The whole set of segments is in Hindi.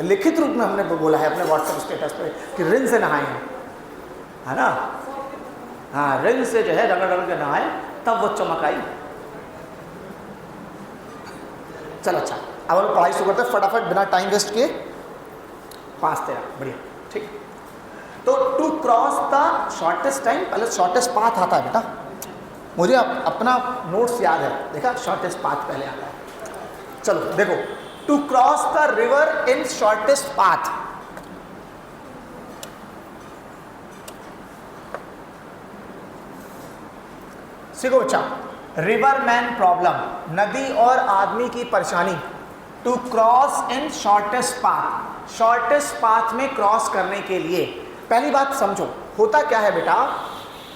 लिखित रूप में हमने बोला है अपने व्हाट्सएप स्टेटस पे कि रिन से नहाए हैं, है ना। हाँ, रिन से जो है रगड़ रगड़ के नहाए तब वो चमक आई। चलो अच्छा, अब हम पढ़ाई शुरू करते हैं फटाफट बिना टाइम वेस्ट किए। 5-13 बढ़िया, ठीक। तो to cross the shortest time, पहले शॉर्टेस्ट पाथ आता है बेटा, मुझे अपना नोट्स याद है, देखा शॉर्टेस्ट पाथ पहले आता है। चलो देखो, to cross the river in shortest path, सीखो बच्चा। रिवर मैन प्रॉब्लम, नदी और आदमी की परेशानी। To cross in shortest path, shortest path में क्रॉस करने के लिए पहली बात समझो होता क्या है बेटा,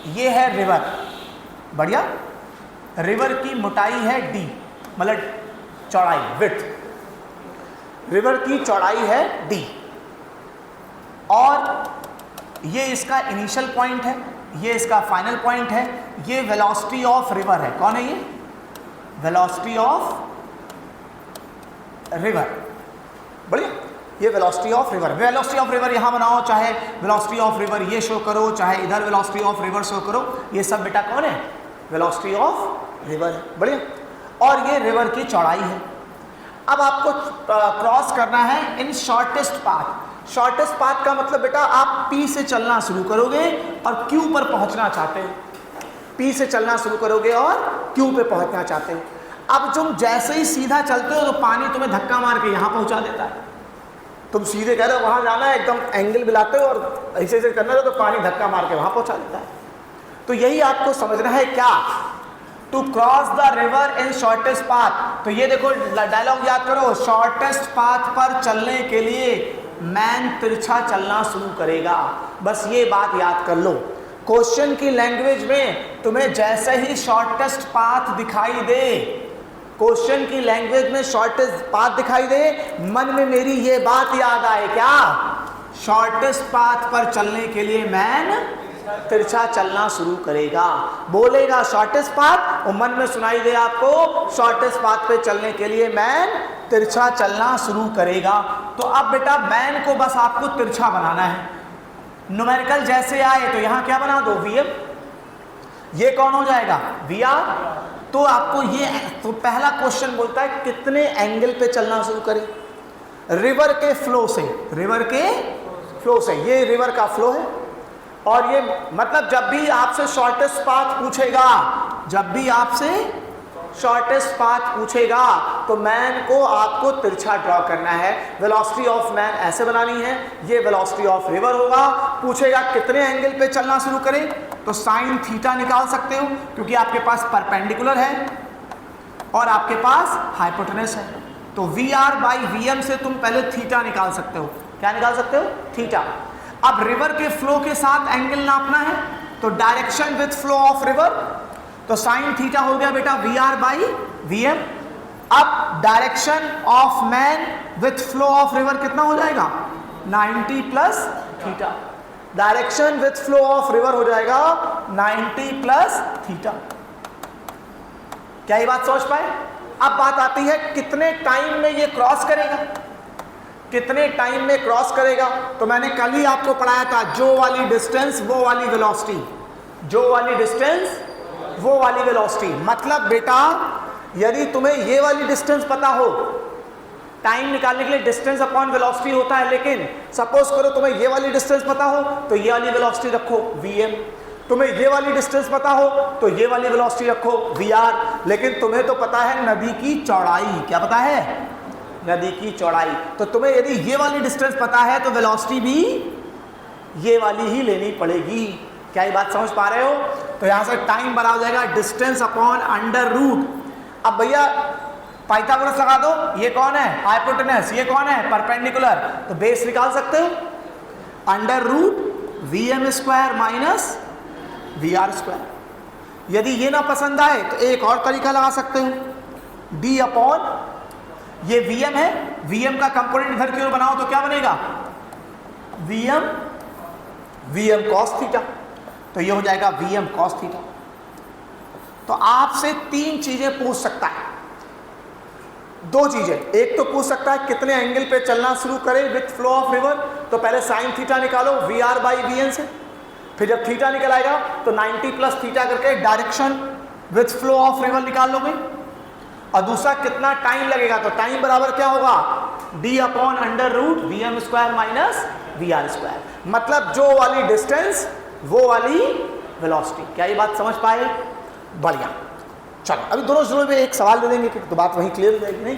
ये है रिवर, बढ़िया। रिवर की मोटाई है d, मतलब चौड़ाई, विड्थ। रिवर की चौड़ाई है d और ये इसका इनिशियल पॉइंट है, ये इसका फाइनल पॉइंट है, ये वेलोसिटी ऑफ रिवर है। कौन है ये? वेलोसिटी ऑफ रिवर, बढ़िया। ये velocity of river, velocity of river यहां बनाओ, चाहे वेलोसिटी ऑफ रिवर ये शो करो, चाहे इधर वेलोसिटी ऑफ रिवर शो करो, ये सब बेटा कौन है? वेलोसिटी ऑफ रिवर है, बढ़िया। और ये रिवर की चौड़ाई है। अब आपको क्रॉस करना है इन शॉर्टेस्ट पाथ। शॉर्टेस्ट पाथ का मतलब बेटा आप P से चलना शुरू करोगे और Q पर पहुंचना चाहते हो। P से चलना शुरू करोगे और Q पे पहुंचना चाहते हो। अब तुम जैसे ही सीधा चलते हो तो पानी तुम्हें धक्का मार के यहां पहुंचा देता है। तुम सीधे कह रहे हो वहां जाना है, एकदम एंगल मिलाते हो और ऐसे ऐसे करना है तो पानी धक्का मार के वहां पहुंचा देता है। तो यही आपको समझना है क्या, to cross the river in shortest path. तो ये देखो डायलॉग याद करो, शॉर्टेस्ट पाथ पर चलने के लिए मैन तिरछा चलना शुरू करेगा। बस ये बात याद कर लो। क्वेश्चन की लैंग्वेज में तुम्हें जैसे ही शॉर्टेस्ट पाथ दिखाई दे, क्वेश्चन की लैंग्वेज में शॉर्टेस्ट पाथ दिखाई दे, मन में मेरी ये बात याद आए क्या, शॉर्टेस्ट पाथ पर चलने के लिए मैन तिरछा चलना शुरू करेगा। बोलेगा शॉर्टेस्ट पाथ और मन में सुनाई दे आपको शॉर्टेस्ट पाथ पे चलने के लिए मैन तिरछा चलना शुरू करेगा। तो अब बेटा मैन को बस आपको तिरछा बनाना है। न्यूमेरिकल जैसे आए तो यहां क्या बना दो, वीएम। ये कौन हो जाएगा, वीआर। तो आपको ये, तो पहला क्वेश्चन बोलता है कितने एंगल पे चलना शुरू करें, रिवर के फ्लो से, रिवर के फ्लो से। ये रिवर का फ्लो है और ये मतलब जब भी आपसे शॉर्टेस्ट पाथ पूछेगा, जब भी आपसे शॉर्टेस्ट पाथ पूछेगा तो मैन को आपको तिरछा ड्रॉ करना है। वेलोसिटी ऑफ मैन ऐसे बनानी है, ये वेलोसिटी ऑफ रिवर होगा। पूछेगा कितने एंगल पे चलना शुरू करें, तो साइन थीटा निकाल सकते हो क्योंकि आपके पास परपेंडिकुलर है और आपके पास हाइपोटेनस है। तो V are by we M से तुम पहले थीटा निकाल सकते हो। क्या निकाल सकते हो, थीटा। अब रिवर के फ्लो के साथ एंगल नापना है तो direction with flow of river, तो साइन थीटा हो गया बेटा v are by we m. अब direction of man with flow of river कितना हो जाएगा, 90 plus theta. Direction with flow of river हो जाएगा 90 प्लस थीटा। क्या ये बात समझ पाए? अब बात आती है कितने टाइम में ये क्रॉस करेगा, कितने टाइम में क्रॉस करेगा। तो मैंने कल ही आपको पढ़ाया था, जो वाली डिस्टेंस वो वाली वेलोसिटी, जो वाली डिस्टेंस वो वाली वेलोसिटी। मतलब बेटा यदि तुम्हें ये वाली डिस्टेंस पता हो, टाइम निकालने के लिए डिस्टेंस अपॉन वेलोसिटी होता है, लेकिन सपोज करो तुम्हें ये वाली डिस्टेंस पता हो तो ये वाली वेलोसिटी रखो vm, तुम्हें ये वाली डिस्टेंस पता हो तो ये वाली वेलोसिटी रखो vr। लेकिन तुम्हें तो पता है नदी की चौड़ाई, क्या पता है, नदी की चौड़ाई। तो तुम्हें यदि ये वाली डिस्टेंस पता है तो वेलोसिटी भी ये वाली ही लेनी पड़ेगी। क्या ये बात समझ पा रहे हो? तो यहां से टाइम बराबर हो जाएगा डिस्टेंस अपॉन अंडर रूट। अब भैया पाइथागोरस लगा दो, ये कौन है, हाइपोटेनस, ये कौन है, परपेंडिकुलर। तो बेस निकाल सकते हो, under root vm square minus vr square. यदि ये ना पसंद आए तो एक और तरीका लगा सकते हो, d अपॉन, ये vm है, vm का कंपोनेंट इधर की ओर बनाओ तो क्या बनेगा, vm cos थीटा। तो ये हो जाएगा vm cos थीटा। तो आपसे तीन चीजें पूछ सकता है, दो चीजें, एक तो पूछ सकता है कितने एंगल पे चलना शुरू करे विथ फ्लो ऑफ रिवर, तो पहले साइन थीटा निकालो VR बाई VN से, फिर जब थीटा निकल आएगा तो 90 प्लस थीटा करके direction with flow of river निकाल लोगे। और दूसरा कितना टाइम लगेगा, तो टाइम बराबर क्या होगा d upon under root VM square minus VR square, मतलब जो वाली डिस्टेंस वो वाली वेलोसिटी। क्या ये बात समझ पाए? बढ़िया। चलो अभी दोनों शुरू में एक सवाल दे देंगे कि तो बात वहीं क्लियर हो जाएगी। नहीं,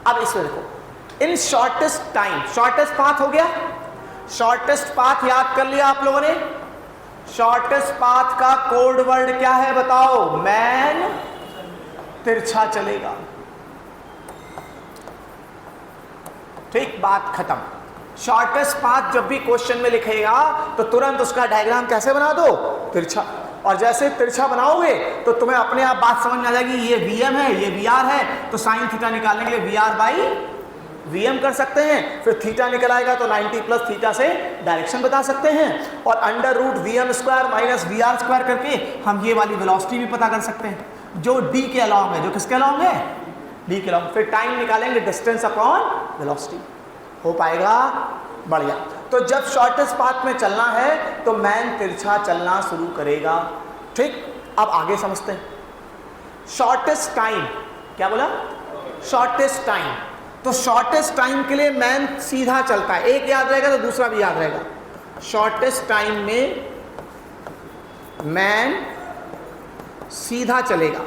अब इसमें देखो, इन शॉर्टेस्ट टाइम, शॉर्टेस्ट पाथ हो गया, शॉर्टेस्ट पाथ याद कर लिया आप लोगों ने। शॉर्टेस्ट पाथ का कोड वर्ड क्या है बताओ? मैन तिरछा चलेगा। ठीक, बात खत्म। शॉर्टेस्ट पाथ जब भी क्वेश्चन में लिखेगा तो तुरंत उसका डायग्राम कैसे बना दो? तिरछा। और जैसे तिरछा बनाओगे तो तुम्हें अपने आप बात समझ में आ जाएगी, ये VM है, ये VR है, तो साइन थीटा निकालने के लिए VR बाई VM कर सकते हैं, फिर थीटा निकल आएगा तो 90 प्लस थीटा से डायरेक्शन बता सकते हैं, और under root VM square minus VR square करके हम ये वाली वेलोसिटी भी पता कर सकते हैं जो D के अलॉन्ग है। जो किसके अलॉन्ग है? D के अलॉन्ग। फिर टाइम निकालेंगे डिस्टेंस अपॉन वेलोसिटी। हो पाएगा? बढ़िया। तो जब शॉर्टेस्ट पाथ में चलना है तो मैन तिरछा चलना शुरू करेगा। ठीक, अब आगे समझते हैं। शॉर्टेस्ट टाइम, क्या बोला? Shortest time. तो शॉर्टेस्ट टाइम के लिए मैन सीधा चलता है, एक याद रहेगा तो दूसरा भी याद रहेगा। शॉर्टेस्ट टाइम में मैन सीधा चलेगा।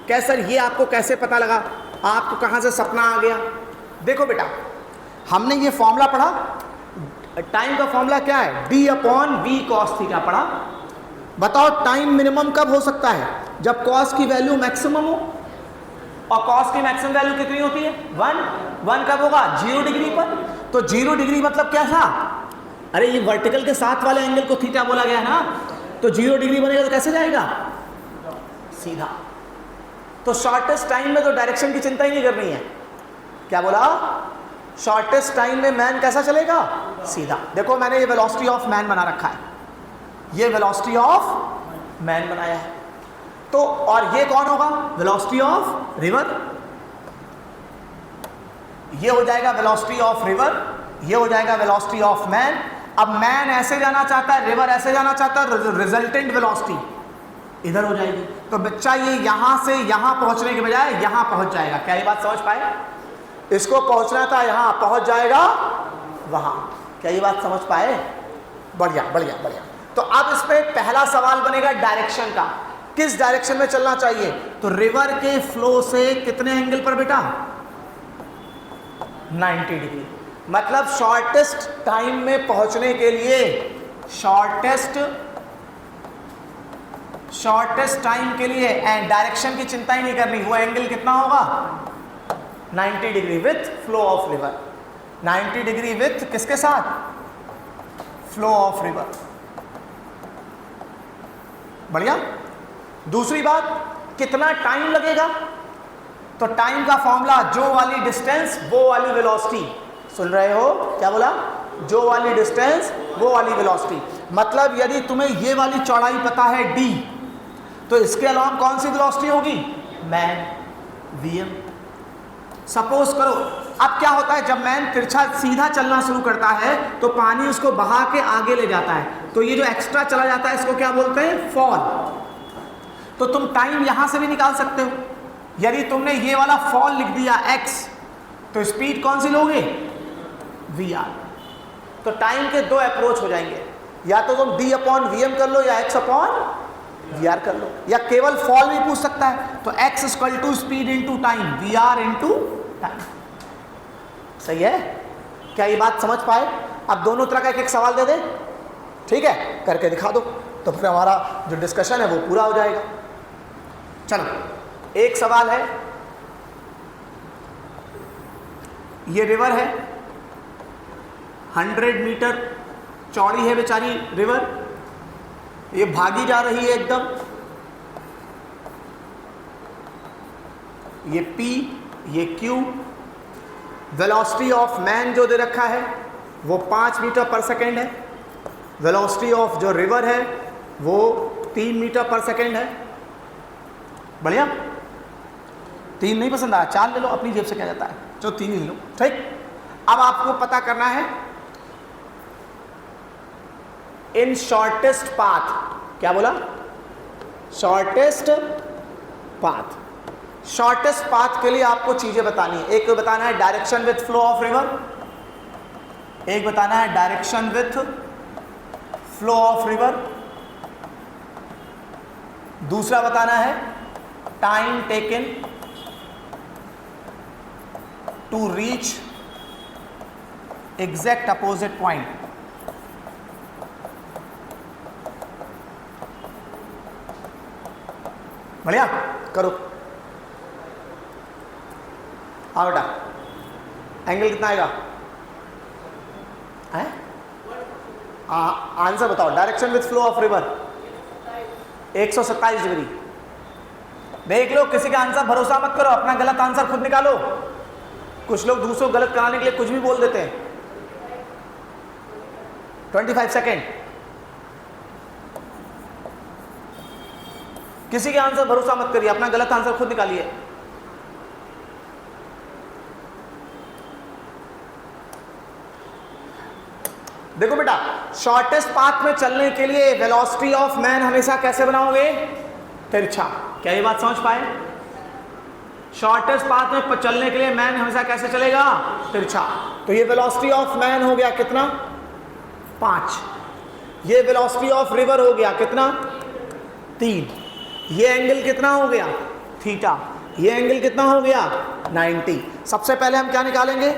कैसे सर, ये आपको कैसे पता लगा? आपको कहां से सपना आ गया? देखो बेटा, हमने ये फॉर्मूला पढ़ा, टाइम का फॉर्मूला क्या है? D upon V cos theta पढ़ा। बताओ टाइम मिनिमम कब हो सकता है? जब कॉस की वैल्यू मैक्सिमम हो। और कॉस की मैक्सिमम वैल्यू कितनी होती है? 1 कब होगा? 0 डिग्री पर। तो 0 डिग्री मतलब क्या था? अरे ये वर्टिकल के साथ वाले एंगल को थीटा बोला गया है ना, तो 0 डिग्री बनेगा तो कैसे जाएगा? सीधा। तो शॉर्टेस्ट टाइम में तो डायरेक्शन की चिंता ही नहीं करनी है। क्या बोला? शॉर्टेस्ट टाइम में मैन कैसा चलेगा? सीधा। देखो मैंने ये वेलोसिटी ऑफ मैन बना रखा है, ये वेलोसिटी ऑफ मैन बनाया है। तो और ये कौन होगा? Velocity of river. ये हो जाएगा वेलोसिटी ऑफ रिवर, ये हो जाएगा वेलोसिटी ऑफ मैन। अब मैन ऐसे जाना चाहता है, रिवर ऐसे जाना चाहता है, रिजल्टेंट वेलोसिटी इधर हो जाएगी। तो बच्चा ये यहां से यहां पहुंचने के बजाय यहां पहुंच जाएगा। क्या ये बात समझ पाए? इसको पहुंचना था यहां, पहुंच जाएगा वहां। क्या ये बात समझ पाए? बढ़िया बढ़िया बढ़िया। तो अब इसमें पहला सवाल बनेगा डायरेक्शन का, किस डायरेक्शन में चलना चाहिए? तो रिवर के फ्लो से कितने एंगल पर बेटा? 90 डिग्री। मतलब शॉर्टेस्ट टाइम में पहुंचने के लिए शॉर्टेस्ट टाइम के लिए डायरेक्शन की चिंता ही नहीं करनी। वो एंगल कितना होगा? 90 degree with flow of river. 90 degree with किसके साथ? Flow of river. बढ़िया। दूसरी बात, कितना टाइम लगेगा? तो टाइम का फॉर्मूला, जो वाली डिस्टेंस वो वाली वेलोसिटी। सुन रहे हो? क्या बोला? जो वाली डिस्टेंस वो वाली वेलोसिटी। मतलब यदि तुम्हें ये वाली चौड़ाई पता है d, तो इसके अलावा कौन सी वेलोसिटी होगी? Man vm। सपोज करो, अब क्या होता है जब मैन तिरछा सीधा चलना शुरू करता है तो पानी उसको बहा के आगे ले जाता है, तो ये जो एक्स्ट्रा चला जाता है इसको क्या बोलते हैं? फॉल। तो तुम टाइम यहां से भी निकाल सकते हो। यदि तुमने ये वाला फॉल लिख दिया x, तो स्पीड कौन सी लोगे? vr। तो टाइम के दो अप्रोच हो जाएंगे, या तो तुम d अपॉन vm कर लो या x अपॉन vr कर लो, या केवल फॉल भी पूछ सकता है तो x equal to speed into time, vr into time. सही है? क्या ये बात समझ पाए? अब दोनों तरह का एक एक सवाल दे दे, ठीक है? करके दिखा दो, तो फिर हमारा जो डिस्कशन है वो पूरा हो जाएगा। चलो एक सवाल है, ये रिवर है, 100 मीटर चौड़ी है बेचारी रिवर, ये भागी जा रही है एकदम। ये P, ये Q। वेलोसिटी ऑफ मैन जो दे रखा है वो 5 मीटर पर सेकेंड है। वेलोसिटी ऑफ जो रिवर है वो 3 मीटर पर सेकेंड है। बढ़िया। 3 नहीं पसंद आया, 4 ले लो, अपनी जेब से क्या जाता है, चलो 3 ही ले लो। ठीक, अब आपको पता करना है इन शॉर्टेस्ट पाथ, क्या बोला, शॉर्टेस्ट पाथ। शॉर्टेस्ट पाथ के लिए आपको चीजें बतानी है। एक बताना है direction with flow of river, एक बताना है direction with flow of river, दूसरा बताना है time taken to reach exact opposite point. बढ़िया, करो। आओ बेटा, एंगल कितना आएगा, है आंसर बताओ। Direction with flow of river 127 degree. देख लो, किसी का आंसर भरोसा मत करो, अपना गलत आंसर खुद निकालो। कुछ लोग दूसरों को गलत कराने के लिए कुछ भी बोल देते हैं। 25 सेकेंड। किसी के आंसर भरोसा मत करिए, अपना गलत आंसर खुद निकालिए। देखो बेटा, शॉर्टेस्ट पाथ में चलने के लिए वेलोसिटी ऑफ मैन हमेशा कैसे बनाओगे, तिरछा। क्या ये बात समझ पाए? शॉर्टेस्ट पाथ में चलने के लिए मैन हमेशा कैसे चलेगा, तिरछा। तो ये वेलोसिटी ऑफ मैन हो गया कितना, 5। ये वेलोसिटी ऑफ रिवर हो गया कितना, 3। ये एंगल कितना हो गया, थीटा। ये एंगल कितना हो गया, 90। सबसे पहले हम क्या निकालेंगे,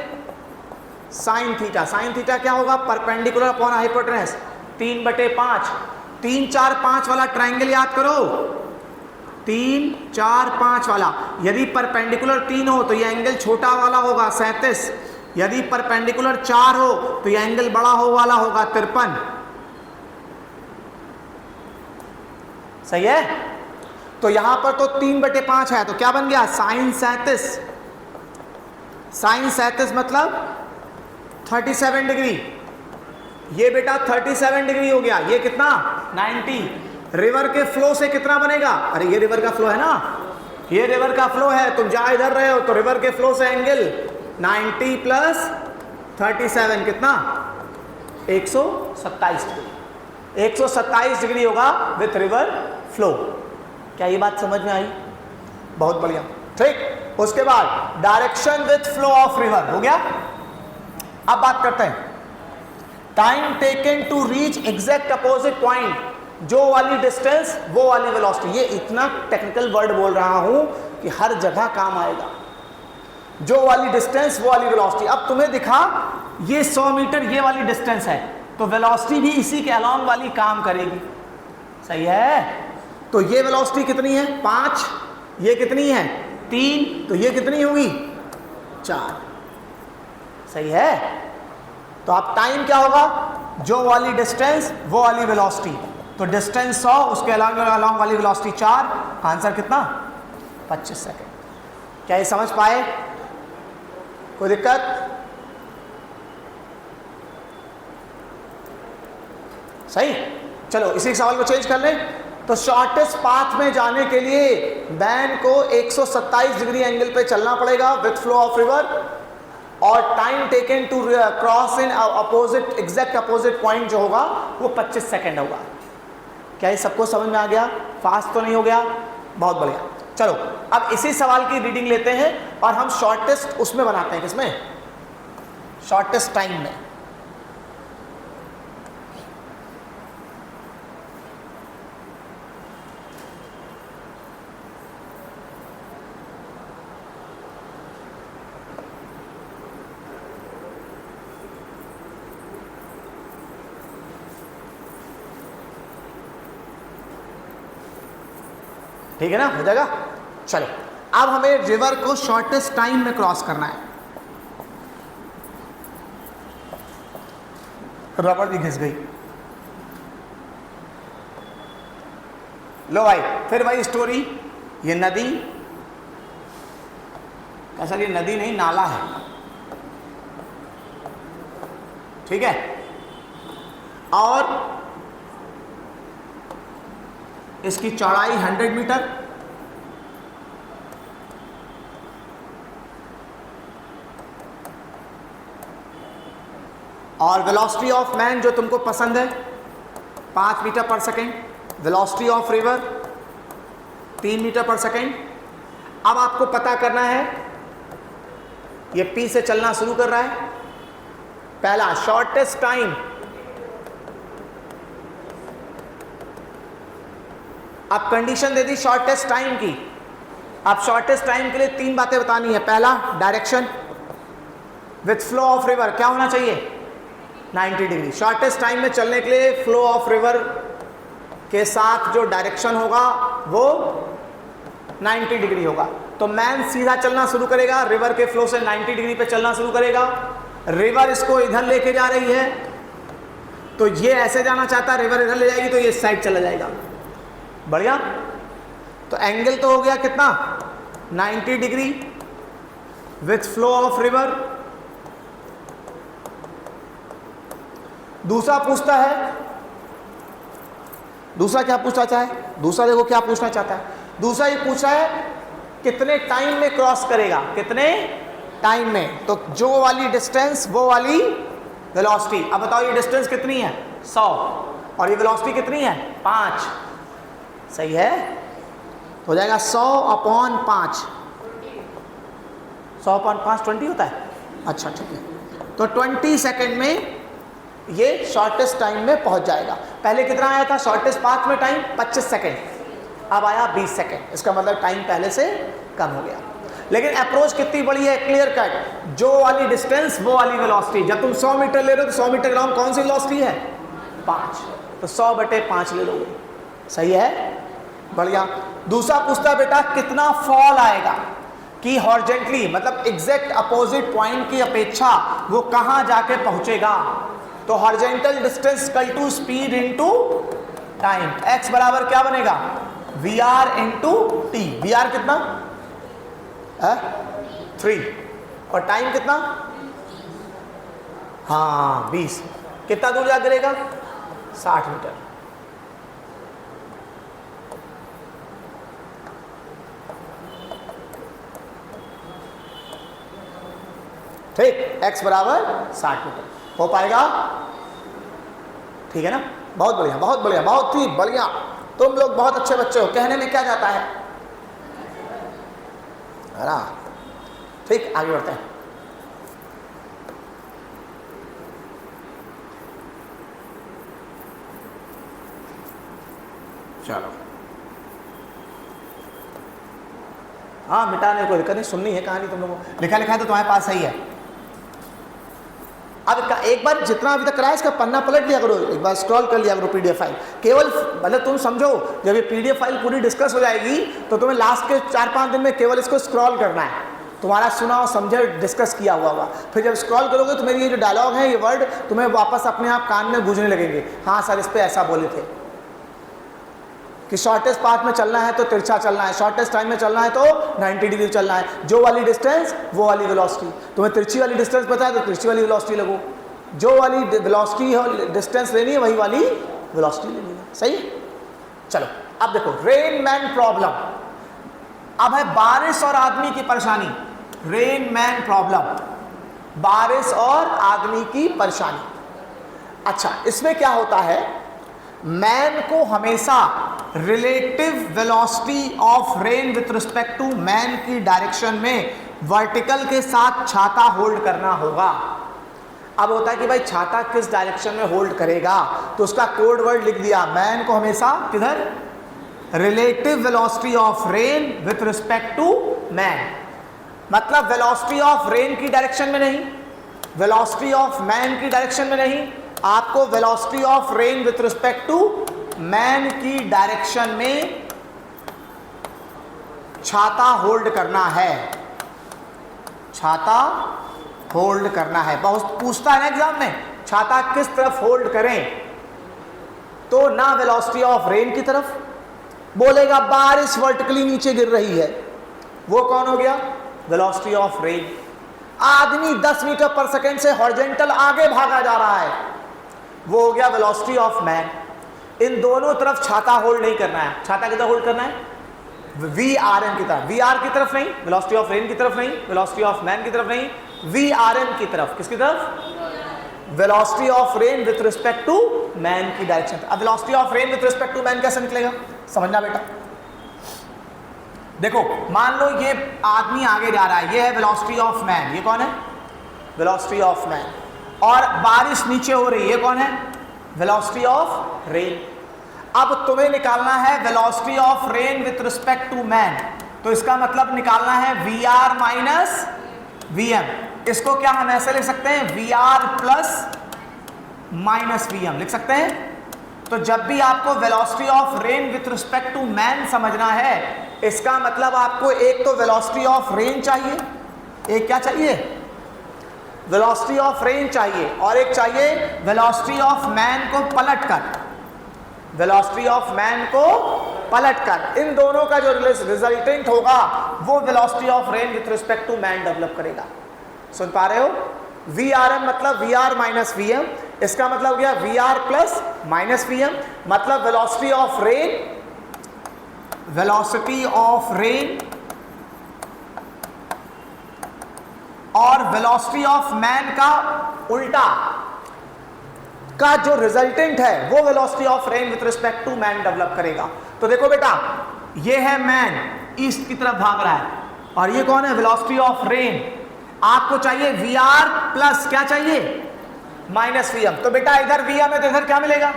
साइन थीटा। साइन थीटा क्या होगा, परपेंडिकुलर अपॉन हाइपोटेनस, 3/5। 3, 4, 5 वाला ट्राइंगल याद करो, 3, 4, 5 वाला। यदि परपेंडिकुलर 3 हो तो ये एंगल छोटा वाला होगा 37। यदि परपेंडिकुलर 4 हो तो ये एंगल बड़ा हो वाला होगा 53। सही है? तो यहां पर तो 3/5 है, तो क्या बन गया, साइन 37। साइन 37 मतलब 37 डिग्री। ये बेटा 37 डिग्री हो गया। ये कितना, 90। रिवर के फ्लो से कितना बनेगा, अरे ये रिवर का फ्लो है ना, ये रिवर का फ्लो है, तुम जा इधर रहे हो तो रिवर के फ्लो से एंगल 90 प्लस 37 कितना, 127 डिग्री। 127 डिग्री होगा विथ रिवर फ्लो। क्या ये बात समझ में आई? बहुत बढ़िया। ठीक, उसके बाद direction with flow of river हो गया। अब बात करते हैं time taken to reach exact opposite point. जो वाली डिस्टेंस वो वाली वेलोसिटी। ये इतना टेक्निकल वर्ड बोल रहा हूं कि हर जगह काम आएगा। जो वाली डिस्टेंस वो वाली वेलोसिटी। अब तुम्हें दिखा ये 100 मीटर ये वाली डिस्टेंस है, तो वेलोसिटी भी इसी के अलोंग वाली काम करेगी। सही है? तो ये वेलोसिटी कितनी है, 5। ये कितनी है, 3। तो ये कितनी होगी, 4। सही है? तो अब टाइम क्या होगा, जो वाली डिस्टेंस वो वाली वेलोसिटी। तो डिस्टेंस 100, उसके अलोंग वाली वेलोसिटी 4। आंसर कितना, 25 सेकेंड। क्या ये समझ पाए? कोई दिक्कत? सही। चलो इसी सवाल को चेंज कर लें। तो शॉर्टेस्ट पाथ में जाने के लिए मैन को 127 डिग्री एंगल पे चलना पड़ेगा विथ फ्लो ऑफ रिवर, और time taken to cross in opposite exact opposite point जो होगा वो 25 सेकेंड होगा। क्या ये सबको समझ में आ गया? फास्ट तो नहीं हो गया? बहुत बढ़िया। चलो अब इसी सवाल की रीडिंग लेते हैं और हम शॉर्टेस्ट उसमें बनाते हैं, किसमें, शॉर्टेस्ट टाइम में। ठीक है ना, हो जाएगा। चलो अब हमें रिवर को शॉर्टेस्ट टाइम में क्रॉस करना है। रबड़ भी घिस गई। लो भाई, फिर भाई स्टोरी। ये नदी, असल ये नदी नहीं नाला है, ठीक है, और इसकी चौड़ाई 100 मीटर, और वेलोसिटी ऑफ मैन जो तुमको पसंद है 5 metre per second, velocity of river 3 metre per second. अब आपको पता करना है ये पी से चलना शुरू कर रहा है, पहला शॉर्टेस्ट टाइम, अब कंडीशन दे दी शॉर्टेस्ट टाइम की। अब शॉर्टेस्ट टाइम के लिए 3 बातें बतानी है। पहला direction with flow of river क्या होना चाहिए 90 डिग्री। शॉर्टेस्ट टाइम में चलने के लिए फ्लो ऑफ रिवर के साथ जो डायरेक्शन होगा वो 90 डिग्री होगा। तो मैन सीधा चलना शुरू करेगा, रिवर के फ्लो से 90 डिग्री पे चलना शुरू करेगा। रिवर इसको इधर लेके जा रही है, तो ये ऐसे जाना चाहता है, रिवर इधर ले जाएगी तो ये इस साइड चला जाएगा। बढ़िया। तो एंगल तो हो गया कितना 90 degree with flow of river. दूसरा पूछता है, दूसरा क्या पूछना चाहे, दूसरा देखो क्या पूछना चाहता है। दूसरा ये पूछा है कितने टाइम में क्रॉस करेगा, कितने टाइम में। तो जो वाली डिस्टेंस वो वाली वेलोसिटी। अब बताओ ये डिस्टेंस कितनी है 100 और ये वेलोसिटी कितनी है 5। सही है, हो जाएगा 100/5। 100/5 20 होता है। अच्छा ठीक है, तो 20 सेकेंड में ये शॉर्टेस्ट टाइम में पहुंच जाएगा। पहले कितना आया था शॉर्टेस्ट पाथ में टाइम 25 सेकेंड, अब आया 20 सेकेंड। इसका मतलब टाइम पहले से कम हो गया। लेकिन अप्रोच कितनी बड़ी है, क्लियर कट, जो वाली डिस्टेंस वो वाली वेलोसिटी। जब तुम 100 मीटर ले रहे हो तो 100 मीटर ग्राउंड कौन सी वेलोसिटी है 5, तो 100/5 ले लोगे। सही है, बढ़िया। दूसरा पूछता है बेटा कितना फॉल आएगा, कि हॉरिजॉन्टली मतलब एग्जैक्ट अपोजिट पॉइंट की अपेक्षा वो कहां जाके पहुंचेगा। तो horizontal distance equal to speed into time. x बराबर क्या बनेगा vr इनटू t। vr कितना 3 और टाइम कितना, हाँ 20। कितना दूर जा गिरेगा 60 मीटर। ठीक, x बराबर 60 मीटर हो पाएगा। ठीक है ना, बहुत बढ़िया, बहुत बढ़िया, बहुत ही बढ़िया। तुम लोग बहुत अच्छे बच्चे हो। कहने में क्या जाता है ना। ठीक, आगे बढ़ते हैं। चलो, हाँ मिटाने को दिक्कत नहीं, सुननी है कहानी तुम लोगों को। लिखा लिखा है तो तुम्हारे पास सही है। अब एक बार जितना अभी तक कराया इसका पन्ना पलट लिया करो, एक बार स्क्रॉल कर लिया करो पीडीएफ फाइल। केवल मतलब तुम समझो जब ये पीडीएफ फाइल पूरी डिस्कस हो जाएगी तो तुम्हें लास्ट के 4-5 दिन में केवल इसको स्क्रॉल करना है। तुम्हारा सुना और समझे डिस्कस किया हुआ होगा। फिर जब स्क्रॉल करोगे तो मेरी ये जो डायलॉग है, ये वर्ड तुम्हें वापस अपने आप कान में गूंजने लगेंगे। हाँ सर इस पर ऐसा बोले थे कि शॉर्टेस्ट पाथ में चलना है तो तिरछा चलना है, शॉर्टेस्ट टाइम में चलना है तो 90 डिग्री चलना है। जो वाली डिस्टेंस वो वाली वेलोसिटी। तुम्हें तिरछी वाली डिस्टेंस पता है तो तिरछी वाली वेलोसिटी लगो, जो वाली वेलोसिटी डिस्टेंस लेनी है वही वाली वेलोसिटी लेनी है। सही। चलो अब देखो रेन मैन प्रॉब्लम। अब है बारिश और आदमी की परेशानी। रेन मैन प्रॉब्लम, बारिश और आदमी की परेशानी। अच्छा, इसमें क्या होता है, मैन को हमेशा relative velocity of rain with respect to man की डायरेक्शन में वर्टिकल के साथ छाता होल्ड करना होगा। अब होता है कि भाई छाता किस डायरेक्शन में होल्ड करेगा, तो उसका कोड वर्ड लिख दिया, मैन को हमेशा किधर, relative velocity of rain with respect to man. मतलब वेलोसिटी ऑफ रेन की डायरेक्शन में नहीं, वेलोसिटी ऑफ मैन की डायरेक्शन में नहीं, आपको velocity of rain with respect to man की डायरेक्शन में छाता होल्ड करना है। छाता होल्ड करना है। बहुत पूछता है ना एग्जाम में, छाता किस तरफ होल्ड करें, तो ना वेलोसिटी ऑफ रेन की तरफ, बोलेगा बारिश वर्टिकली नीचे गिर रही है, वो कौन हो गया, वेलोसिटी ऑफ रेन। आदमी 10 मीटर पर सेकेंड से हॉरिजॉन्टल आगे भागा जा रहा है, वो हो गया वेलोसिटी ऑफ मैन। इन दोनों तरफ छाता होल्ड नहीं करना है। छाता किधर होल्ड करना है, वी आर एम की तरफ। वी आर की तरफ नहीं, वेलोसिटी ऑफ रेन की तरफ नहीं, वेलोसिटी ऑफ मैन की तरफ नहीं, वी आर एम की तरफ। किसकी तरफ, velocity of rain with respect to man की डायरेक्शन। अब velocity of rain with respect to man कैसे निकलेगा, समझना बेटा। देखो मान लो ये आदमी आगे जा रहा है, ये है वेलोसिटी ऑफ मैन, ये कौन है, वेलोसिटी ऑफ मैन। और बारिश नीचे हो रही है, ये कौन है, वेलोसिटी ऑफ रेन। अब तुम्हें निकालना है velocity of rain with respect to man, तो इसका मतलब निकालना है VR माइनस VM। इसको क्या हम ऐसे लिख सकते हैं, VR प्लस माइनस VM लिख सकते हैं। तो जब भी आपको velocity of rain with respect to man समझना है, इसका मतलब आपको एक तो वेलोसिटी ऑफ रेन चाहिए, एक क्या चाहिए, वेलोसिटी ऑफ रेन चाहिए, और एक चाहिए वेलोसिटी ऑफ मैन को पलटकर, वेलोसिटी ऑफ मैन को पलटकर। इन दोनों का जो रिजल्टेंट होगा वो velocity of rain with respect to man develop करेगा। सुन पा रहे हो, VRM मतलब VR माइनस VM, इसका मतलब हो गया VR प्लस माइनस VM, मतलब velocity of rain, velocity of rain और वेलोसिटी ऑफ मैन का उल्टा का जो रिजल्टेंट है वो velocity of rain with respect to man develop करेगा। तो देखो बेटा, ये है मैन ईस्ट की तरफ भाग रहा है, और ये कौन है, वेलोसिटी ऑफ रेन। आपको चाहिए VR प्लस क्या चाहिए, माइनस VM। तो बेटा इधर VM है तो इधर क्या मिलेगा,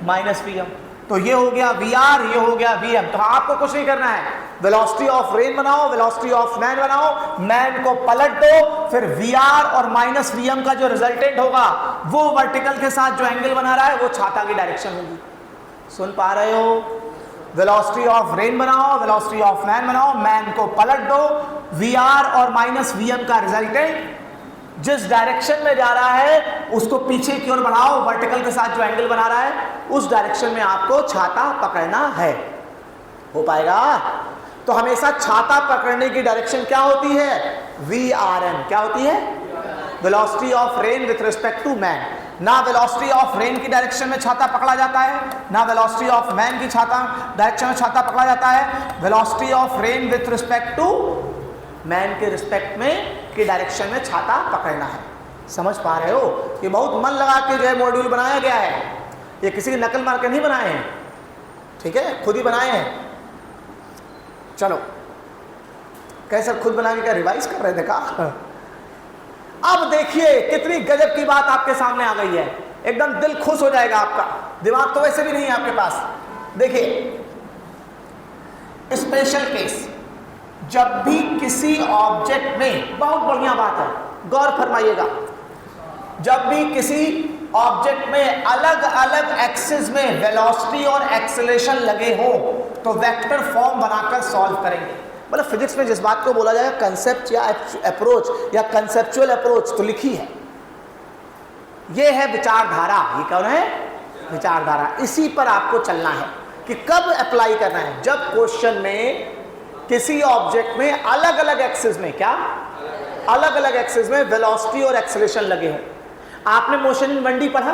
माइनस VM। तो ये हो गया VR, ये हो गया VM। तो आपको कुछ नहीं करना है, वेलोसिटी ऑफ रेन बनाओ, वेलोसिटी ऑफ मैन बनाओ, मैन को पलट दो, फिर VR और माइनस VM का जो रिजल्टेंट होगा वो वर्टिकल के साथ जो एंगल बना रहा है वो छाता की डायरेक्शन होगी। सुन पा रहे हो, वेलोसिटी ऑफ रेन बनाओ, वेलोसिटी ऑफ मैन बनाओ, मैन को पलट दो, VR और माइनस VM का रिजल्टेंट जिस डायरेक्शन में जा रहा है उसको पीछे की ओर बढ़ाओ, वर्टिकल के साथ जो एंगल बना रहा है उस डायरेक्शन में आपको छाता पकड़ना है। हो पाएगा? तो हमेशा छाता पकड़ने की डायरेक्शन क्या होती है, VRM। क्या होती है, velocity of rain with respect to man. ना वेलोसिटी ऑफ रेन की डायरेक्शन में छाता पकड़ा जाता है, ना वेलोसिटी ऑफ मैन की छाता डायरेक्शन में छाता पकड़ा जाता है। Velocity of rain with respect to man के रिस्पेक्ट में की डायरेक्शन में छाता पकड़ना है। समझ पा रहे हो? ये बहुत मन लगा के जो है मॉड्यूल बनाया गया है, ये किसी की नकल मार के नहीं बनाए हैं, ठीक है, खुद ही बनाए हैं। चलो, कैसे खुद बना के क्या रिवाइज कर रहे थे का? अब देखिए कितनी गजब की बात आपके सामने आ गई है, एकदम दिल खुश हो जाएगा आपका। दिमाग तो वैसे भी नहीं है आपके पास। देखिए, स्पेशल केस, जब भी किसी ऑब्जेक्ट में, बहुत बढ़िया बात है, गौर फरमाइएगा, जब भी किसी ऑब्जेक्ट में अलग अलग एक्सिस में वेलोसिटी और एक्सेलरेशन लगे हो तो वेक्टर फॉर्म बनाकर सॉल्व करेंगे। मतलब फिजिक्स में जिस बात को बोला जाएगा कंसेप्ट या अप्रोच या कंसेप्चुअल अप्रोच, तो लिखी है, ये है विचारधारा। ये कौन है, विचारधारा। इसी पर आपको चलना है कि कब अप्लाई करना है, जब क्वेश्चन में किसी ऑब्जेक्ट में अलग अलग एक्सिस में, क्या अलग अलग एक्सिस में वेलोसिटी और एक्सेलरेशन लगे हो। आपने मोशन इन 1D पढ़ा,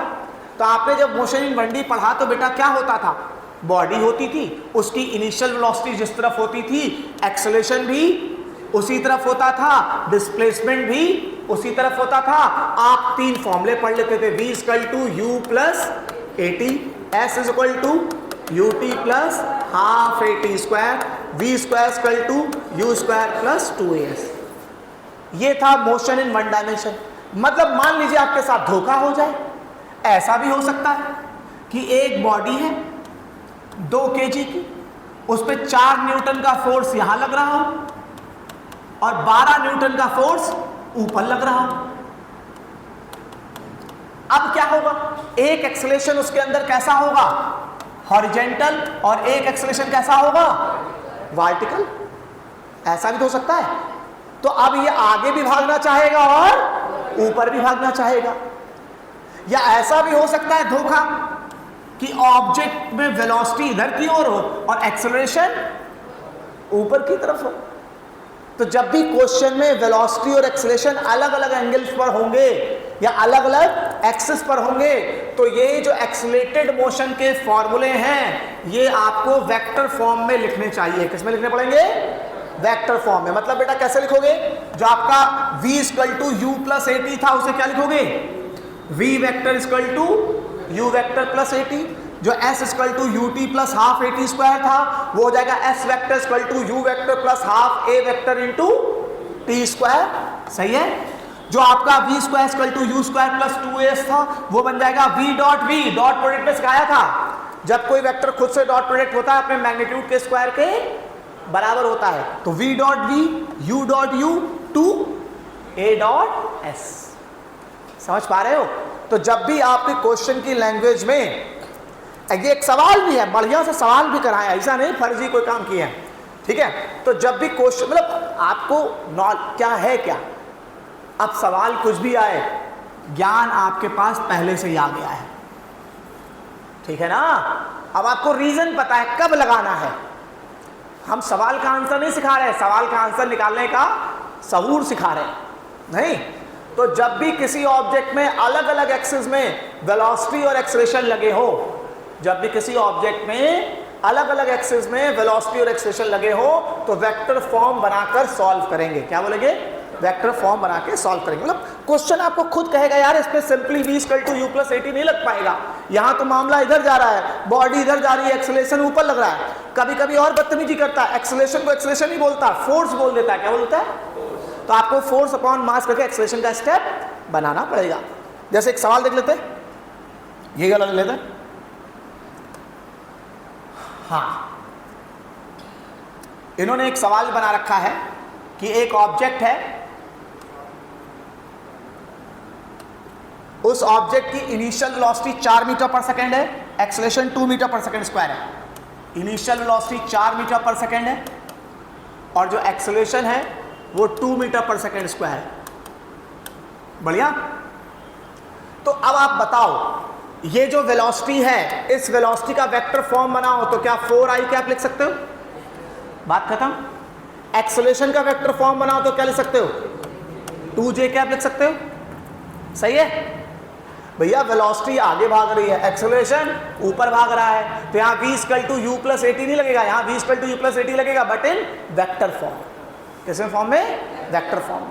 तो आपने जब मोशन इन 1D पढ़ा तो बेटा क्या होता था, बॉडी होती थी, उसकी इनिशियल वेलोसिटी जिस तरफ होती थी, एक्सेलरेशन भी उसी तरफ होता था, डिस्प्लेसमेंट भी उसी तरफ होता था। आप तीन फॉर्मूले पढ़ लेते थे, V equal to U plus AT, S equal to UT plus half AT square, V square equal to U square plus 2AS। ये था मोशन इन 1 डायमेंशन। मतलब मान लीजिए आपके साथ धोखा हो जाए, ऐसा भी हो सकता है कि एक बॉडी है 2 kg की, उस पर 4 न्यूटन का फोर्स यहां लग रहा हो और 12 न्यूटन का फोर्स ऊपर लग रहा हो। अब क्या होगा, एक एक्सेलरेशन उसके अंदर कैसा होगा, हॉरिजेंटल, और एक एक्सेलरेशन कैसा होगा, वर्टिकल। ऐसा भी तो हो सकता है। तो अब ये आगे भी भागना चाहेगा और ऊपर भी भागना चाहेगा। या ऐसा भी हो सकता है धोखा कि ऑब्जेक्ट में वेलोसिटी इधर की ओर हो और एक्सेलरेशन ऊपर की तरफ हो। तो जब भी क्वेश्चन में वेलोसिटी और एक्सेलरेशन अलग अलग एंगल्स पर होंगे या अलग अलग एक्सिस पर होंगे, तो ये जो एक्सेलरेटेड मोशन के फॉर्मूले हैं ये आपको वेक्टर फॉर्म में लिखने चाहिए। किस में लिखने पड़ेंगे, वेक्टर फॉर्म में। मतलब बेटा कैसे लिखोगे, जो आपका V equal to U plus AT था उसे क्या लिखोगे, v vector equal to u vector plus at, जो s equal to ut plus half at square था वो हो जाएगा s vector equal to u vector plus half a vector into t square. सही है। जो आपका v square equal to u square plus 2as था वो बन जाएगा v dot v, dot product में सिखाया था जब कोई वेक्टर खुद से डॉट प्रोडक्ट होता है अपने मैग्नीट्यूड के स्क्वायर के बराबर होता है, तो v dot v, u dot u two a dot s। समझ पा रहे हो? तो जब भी आपके क्वेश्चन की लैंग्वेज में ये एक सवाल भी है, बढ़िया से सवाल भी कराया, ऐसा नहीं फर्जी कोई काम किया है, ठीक है। तो जब भी क्वेश्चन मतलब आपको क्या है क्या, अब सवाल कुछ भी आए ज्ञान आपके पास पहले से ही आ गया है, ठीक है ना। अब आपको रीजन पता है कब लगाना है। हम सवाल का आंसर नहीं सिखा रहे, सवाल का आंसर निकालने का सहूर सिखा रहे हैं, नहीं। तो जब भी किसी ऑब्जेक्ट में अलग अलग एक्सिस में वेलोसिटी और एक्सेलरेशन लगे हो, जब भी किसी ऑब्जेक्ट में अलग अलग एक्सिस में वेलोसिटी और एक्सेलरेशन लगे हो तो वेक्टर फॉर्म बनाकर सॉल्व करेंगे। क्या बोलेंगे? वेक्टर फॉर्म बना के सॉल्व करेंगे। मतलब क्वेश्चन आपको खुद कहेगा यार इस पे simply v equal to u plus at नहीं लग पाएगा, यहाँ तो मामला इधर जा रहा है, बॉडी इधर जा रही है, एक्सेलरेशन ऊपर लग रहा है। कभी कभी और बदतमीजी करता है, एक्सेलरेशन को एक्सेलरेशन नहीं बोलता, फोर्स बोल देता है। क्या बोलता है? तो आपको फोर्स अपॉन मास करके एक्सेलरेशन का स्टेप बनाना पड़ेगा। जैसे एक सवाल देख लेते हैं, ये वाला ले लेते हैं। हाँ, इन्होंने एक सवाल बना रखा है कि एक ऑब्जेक्ट है, उस ऑब्जेक्ट की initial velocity 4 metre per second है, acceleration 2 metre per second square है। Initial velocity 4 metre per second है और जो एक्सेलरेशन है वो 2 मीटर पर सेकेंड स्क्वायर है। बढ़िया। तो अब आप बताओ ये जो वेलोसिटी है, इस वेलोसिटी का वेक्टर फॉर्म बनाओ तो क्या 4i कैप लिख सकते हो? बात खत्म। एक्सेलरेशन का वेक्टर फॉर्म बनाओ तो क्या लिख सकते हो? 2j कैप लिख सकते हो। सही है भैया, वेलोसिटी आगे भाग रही है, एक्सेलरेशन ऊपर भाग रहा है, तो यहाँ v equal to u plus at नहीं लगेगा, यहाँ v equal to u plus at लगेगा, बट इन वेक्टर फॉर्म। किस फॉर्म में? Vector form.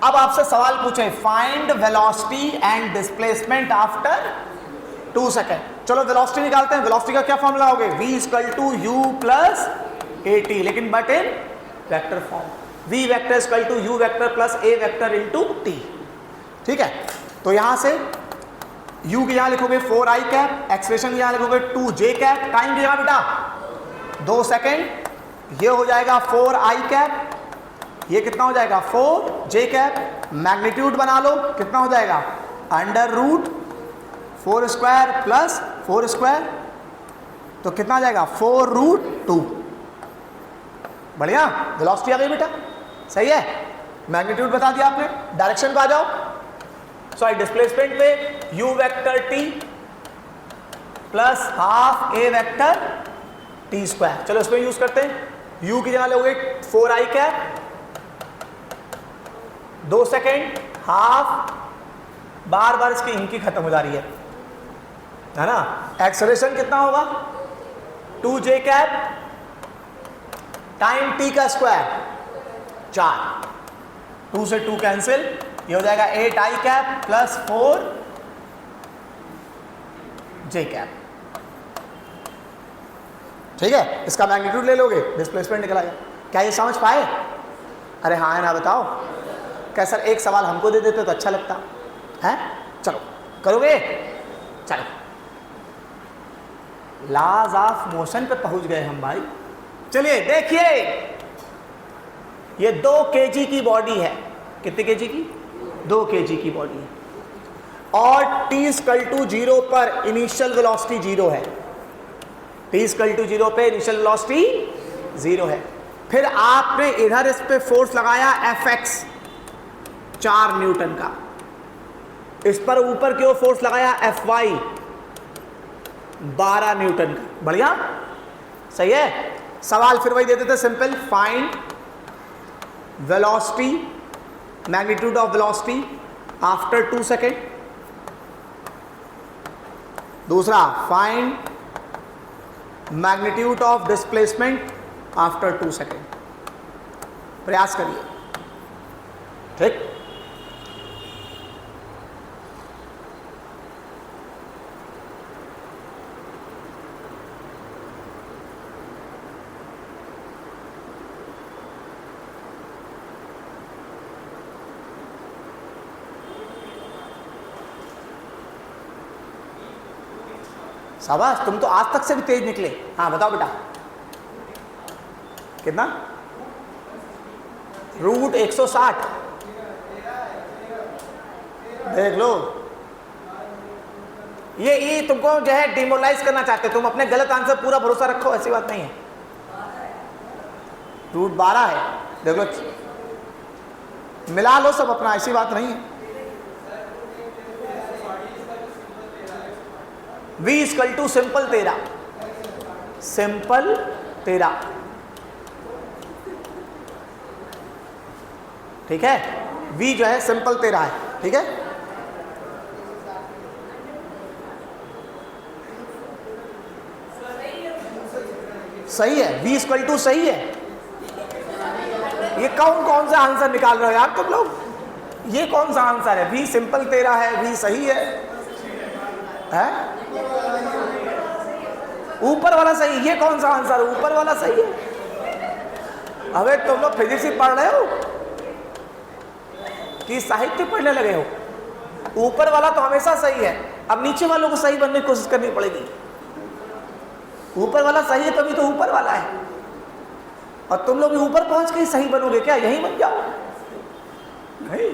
अब आपसे सवाल पूछे find velocity and displacement after 2 second. चलो वेलोसिटी निकालते हैं। वेलोसिटी का क्या फॉर्मूला होगा? v equal to u plus at, लेकिन but in vector form. v vector equal to u vector plus a vector into t। ठीक है, तो यहां से u की यहां लिखोगे 4i कैप, एक्सेलरेशन की यहां लिखोगे 2j कैप, टाइम की यहां बेटा 2 सेकेंड, ये हो जाएगा 4i कैप, ये कितना हो जाएगा 4j कैप। मैग्नीट्यूड बना लो, कितना हो जाएगा under root 4 square plus 4 square, तो कितना आ जाएगा 4 रूट 2। बढ़िया, वेलोसिटी आ गई बेटा। सही है, मैग्नीट्यूड बता दिया आपने। डायरेक्शन पे आ जाओ, सॉरी डिस्प्लेसमेंट पे u vector t plus half a vector t square. चलो इसमें यूज करते हैं। u की जगह लोगे 4i कैप, 2 सेकेंड, हाफ, बार बार इसकी इनकी खत्म हो जा रही है ना। एक्सेलरेशन कितना होगा 2j कैप, टाइम t का स्क्वायर 4, 2 से 2 कैंसिल, ये हो जाएगा 8i cap plus 4j cap. ठीक है, इसका मैग्नीट्यूड ले लोगे, डिस्प्लेसमेंट निकल आएगा। क्या ये समझ पाए? अरे हाँ है ना, बताओ। क्या सर एक सवाल हमको दे देते तो अच्छा लगता है? चलो करोगे? चलो, लॉज ऑफ मोशन पे पहुंच गए हम भाई। चलिए देखिए, ये 2 kg की बॉडी है। कितने kg की? 2 kg की बॉडी है और t इक्वल टू 0 पर इनिशियल वेलोसिटी 0 है। t इक्वल टू 0 पे इनिशियल वेलोसिटी 0 है। फिर आपने इधर इस पे फोर्स लगाया Fx 4 न्यूटन का, इस पर ऊपर की ओर फोर्स लगाया Fy 12 न्यूटन का। बढ़िया, सही है। सवाल फिर वही दे देते simple, find velocity, magnitude of velocity after 2 second. दूसरा, find magnitude of displacement after 2 second. प्रयास करिए। ठीक, शाबाश, तुम तो आज तक से भी तेज निकले। हाँ बताओ बेटा, कितना? रूट 160। देख लो, ये तुमको जो है डिमोरलाइज करना चाहते, तुम अपने गलत आंसर पूरा भरोसा रखो, ऐसी बात नहीं है। रूट 12 है, देख लो, मिला लो सब अपना, ऐसी बात नहीं है। v equal to simple 13, simple 13, ठीक है। v जो है सिंपल 13 है, ठीक है। सही है, v इक्वल टू सही है। ये कौन सा आंसर निकाल रहे हो यार तुम लोग? ये कौन सा आंसर है? v सिंपल 13 है, v सही है, ऊपर वाला सही। ये कौन सा आंसर? ऊपर वाला सही है। अबे तुम लोग फिजिक्स ही पढ़ रहे हो कि साहित्य पढ़ने लगे हो? ऊपर वाला तो हमेशा सही है, अब नीचे वालों को सही बनने की कोशिश करनी पड़ेगी। ऊपर वाला सही है तभी तो ऊपर वाला है, और तुम लोग भी ऊपर पहुंच के ही सही बनोगे क्या? यही बन जाओ? नहीं।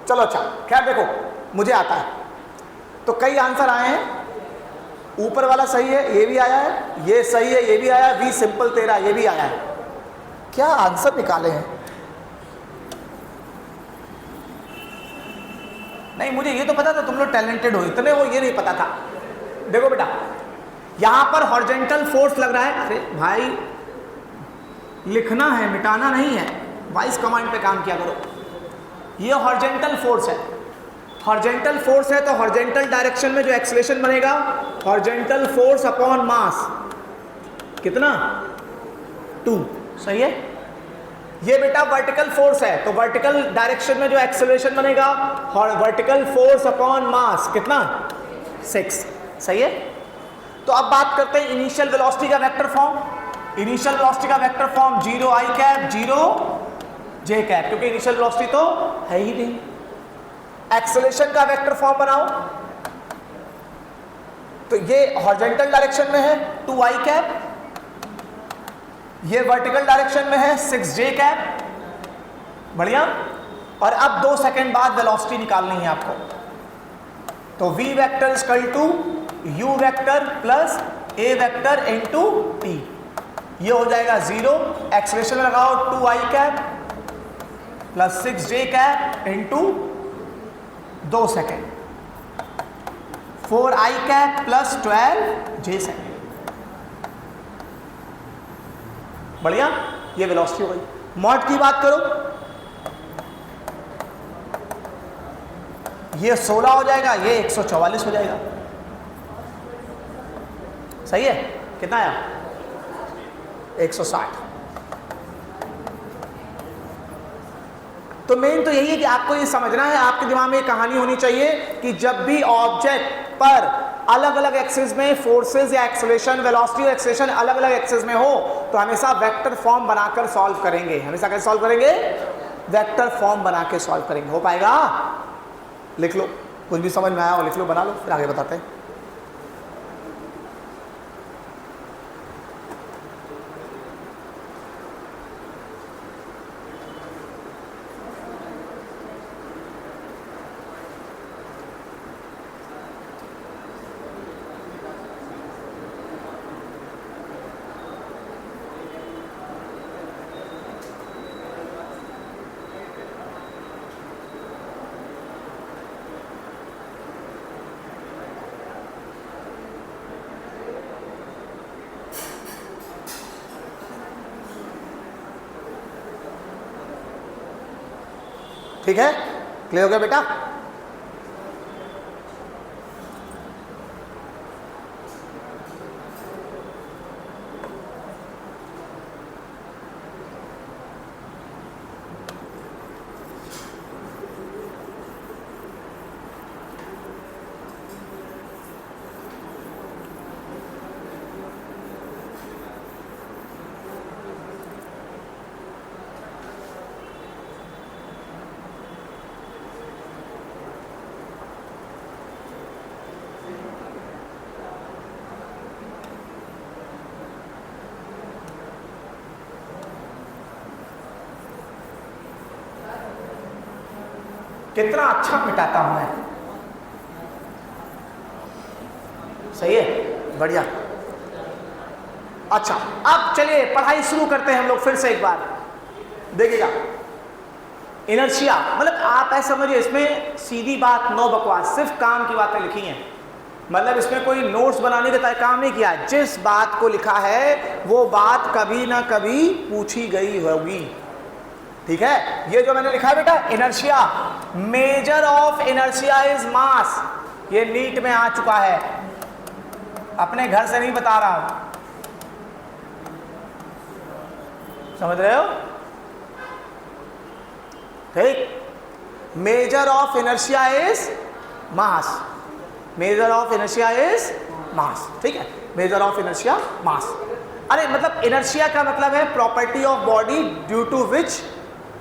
चलो अच्छा, खैर देखो, मुझे आता है तो कई आंसर आए हैं। ऊपर वाला सही है, ये भी आया है, ये सही है, ये भी आया है, v सिंपल 13 ये भी आया है। क्या आंसर निकाले हैं? नहीं, मुझे ये तो पता था तुम लोग टैलेंटेड हो, इतने हो ये नहीं पता था। देखो बेटा, यहां पर हॉरिजॉन्टल फोर्स लग रहा है। अरे भाई, लिखना है, मिटाना नहीं है, वाइस कमांड पे काम किया करो। ये हॉरिजॉन्टल फोर्स है, हॉरिजॉन्टल फोर्स है तो हॉरिजॉन्टल डायरेक्शन में जो एक्सेलरेशन बनेगा, हॉरिजॉन्टल फोर्स अपॉन मास, कितना? 2, सही है। ये बेटा वर्टिकल फोर्स है तो वर्टिकल डायरेक्शन में जो एक्सेलरेशन बनेगा, वर्टिकल फोर्स अपॉन मास, कितना? 6, सही है। तो अब बात करते हैं इनिशियल वेलोसिटी का वेक्टर फॉर्म। इनिशियल वेलोसिटी का vector form 0 i cap 0 j cap, क्योंकि इनिशियल वेलोसिटी तो है ही नहीं। एक्सेलरेशन का वेक्टर फॉर्म बनाओ, तो ये हॉरिजॉन्टल डायरेक्शन में है 2i कैप, ये वर्टिकल डायरेक्शन में है 6j कैप, बढ़िया। और अब 2 सेकंड बाद वेलोसिटी निकालनी है आपको, तो v vector equal to u vector plus a vector into t, ये हो जाएगा 0। एक्सेलरेशन लगाओ 2i cap plus 6j cap into 2 second, 4i cap plus 12j second, बढ़िया। ये वेलोसिटी हो गई। मॉड की बात करो, ये 16 हो जाएगा, ये 144 हो जाएगा, सही है। कितना आया? 160। तो मेन तो यही है कि आपको ये समझना है, आपके दिमाग में ये कहानी होनी चाहिए कि जब भी ऑब्जेक्ट पर अलग अलग एक्सिस में फोर्सेस या एक्सेलरेशन, वेलोसिटी और एक्सेलरेशन अलग अलग एक्सिस में हो तो हमेशा वेक्टर फॉर्म बनाकर सॉल्व करेंगे। हमेशा कैसे सॉल्व करेंगे? वेक्टर फॉर्म बना के सॉल्व करेंगे। हो पाएगा? लिख लो, कुछ भी समझ में आया हो लिख लो, बना लो, फिर आगे बताते हैं। ठीक है, क्लियर हो गया बेटा? कितना अच्छा मिटाता हूं मैं। सही है, बढ़िया। अच्छा, अब चलिए पढ़ाई शुरू करते हैं हम लोग फिर से एक बार। देखिएगा, इनर्शिया मतलब आप ऐसे समझिए, इसमें सीधी बात, नो बकवास, सिर्फ काम की बातें लिखी हैं। मतलब इसमें कोई नोट्स बनाने का काम नहीं किया। जिस बात को लिखा है वो बात कभी ना कभी पूछी गई होगी, ठीक है। ये जो मैंने लिखा है बेटा, inertia, measure of inertia is mass, ये नीट में आ चुका है, अपने घर से नहीं बता रहा हूं, समझ रहे हो? ठीक, measure of inertia is mass, measure of inertia is mass, ठीक है, मेजर ऑफ इनर्शिया मास। अरे मतलब इनर्शिया का मतलब है property of body due to which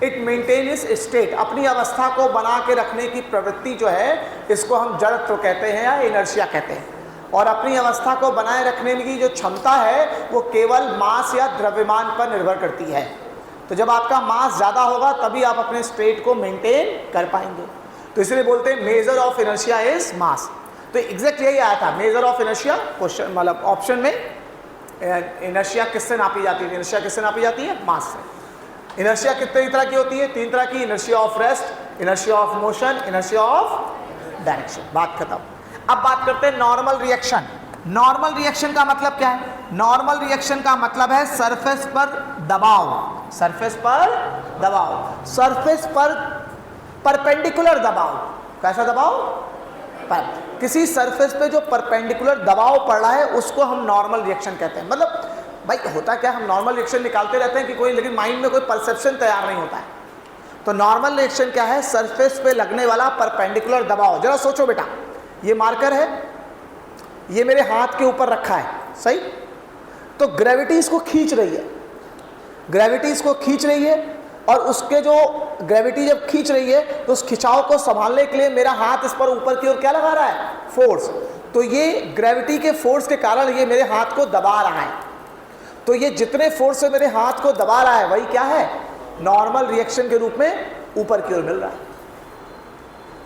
it maintain its state, अपनी अवस्था को बना के रखने की प्रवृत्ति जो है, इसको हम जड़त्व कहते हैं या इनर्शिया कहते हैं। और अपनी अवस्था को बनाए रखने की जो क्षमता है वो केवल मास या द्रव्यमान पर निर्भर करती है। तो जब आपका मास ज़्यादा होगा तभी आप अपने स्टेट को मेंटेन कर पाएंगे। तो इसलिए बोलते हैं measure of inertia is mass. तो एग्जैक्ट यही आया था, मेजर ऑफ इनर्शिया, क्वेश्चन मतलब ऑप्शन में। इनर्शिया किससे नापी जाती है? इनर्शिया किससे नापी जाती है? मास से। इनर्शिया कितनी तरह की होती है? 3 तरह की, inertia of rest, inertia of motion, inertia of direction. बात खत्म। अब बात करते हैं नॉर्मल रिएक्शन। नॉर्मल रिएक्शन का मतलब क्या है? नॉर्मल रिएक्शन का मतलब है सरफेस पर दबाव, सरफेस पर दबाव, सरफेस पर परपेंडिकुलर दबाव। कैसा दबाव? पर किसी सरफेस पे जो परपेंडिकुलर दबाव पड़ रहा है उसको हम नॉर्मल रिएक्शन कहते हैं। मतलब भाई होता क्या, हम नॉर्मल रिएक्शन निकालते रहते हैं कि कोई, लेकिन माइंड में कोई परसेप्शन तैयार नहीं होता है। तो नॉर्मल रिएक्शन क्या है? सरफेस पे लगने वाला परपेंडिकुलर दबाव। जरा सोचो बेटा, ये मार्कर है, ये मेरे हाथ के ऊपर रखा है, सही? तो ग्रेविटी इसको खींच रही है, ग्रेविटी इसको खींच रही है, और उसके जो ग्रेविटी जब खींच रही है तो उस खिंचाव को संभालने के लिए मेरा हाथ इस पर ऊपर की ओर क्या लगा रहा है? फोर्स। तो ये ग्रेविटी के फोर्स के कारण ये मेरे हाथ को दबा रहा है। तो ये जितने फोर्स से मेरे हाथ को दबा रहा है वही क्या है? नॉर्मल रिएक्शन के रूप में ऊपर की ओर मिल रहा है।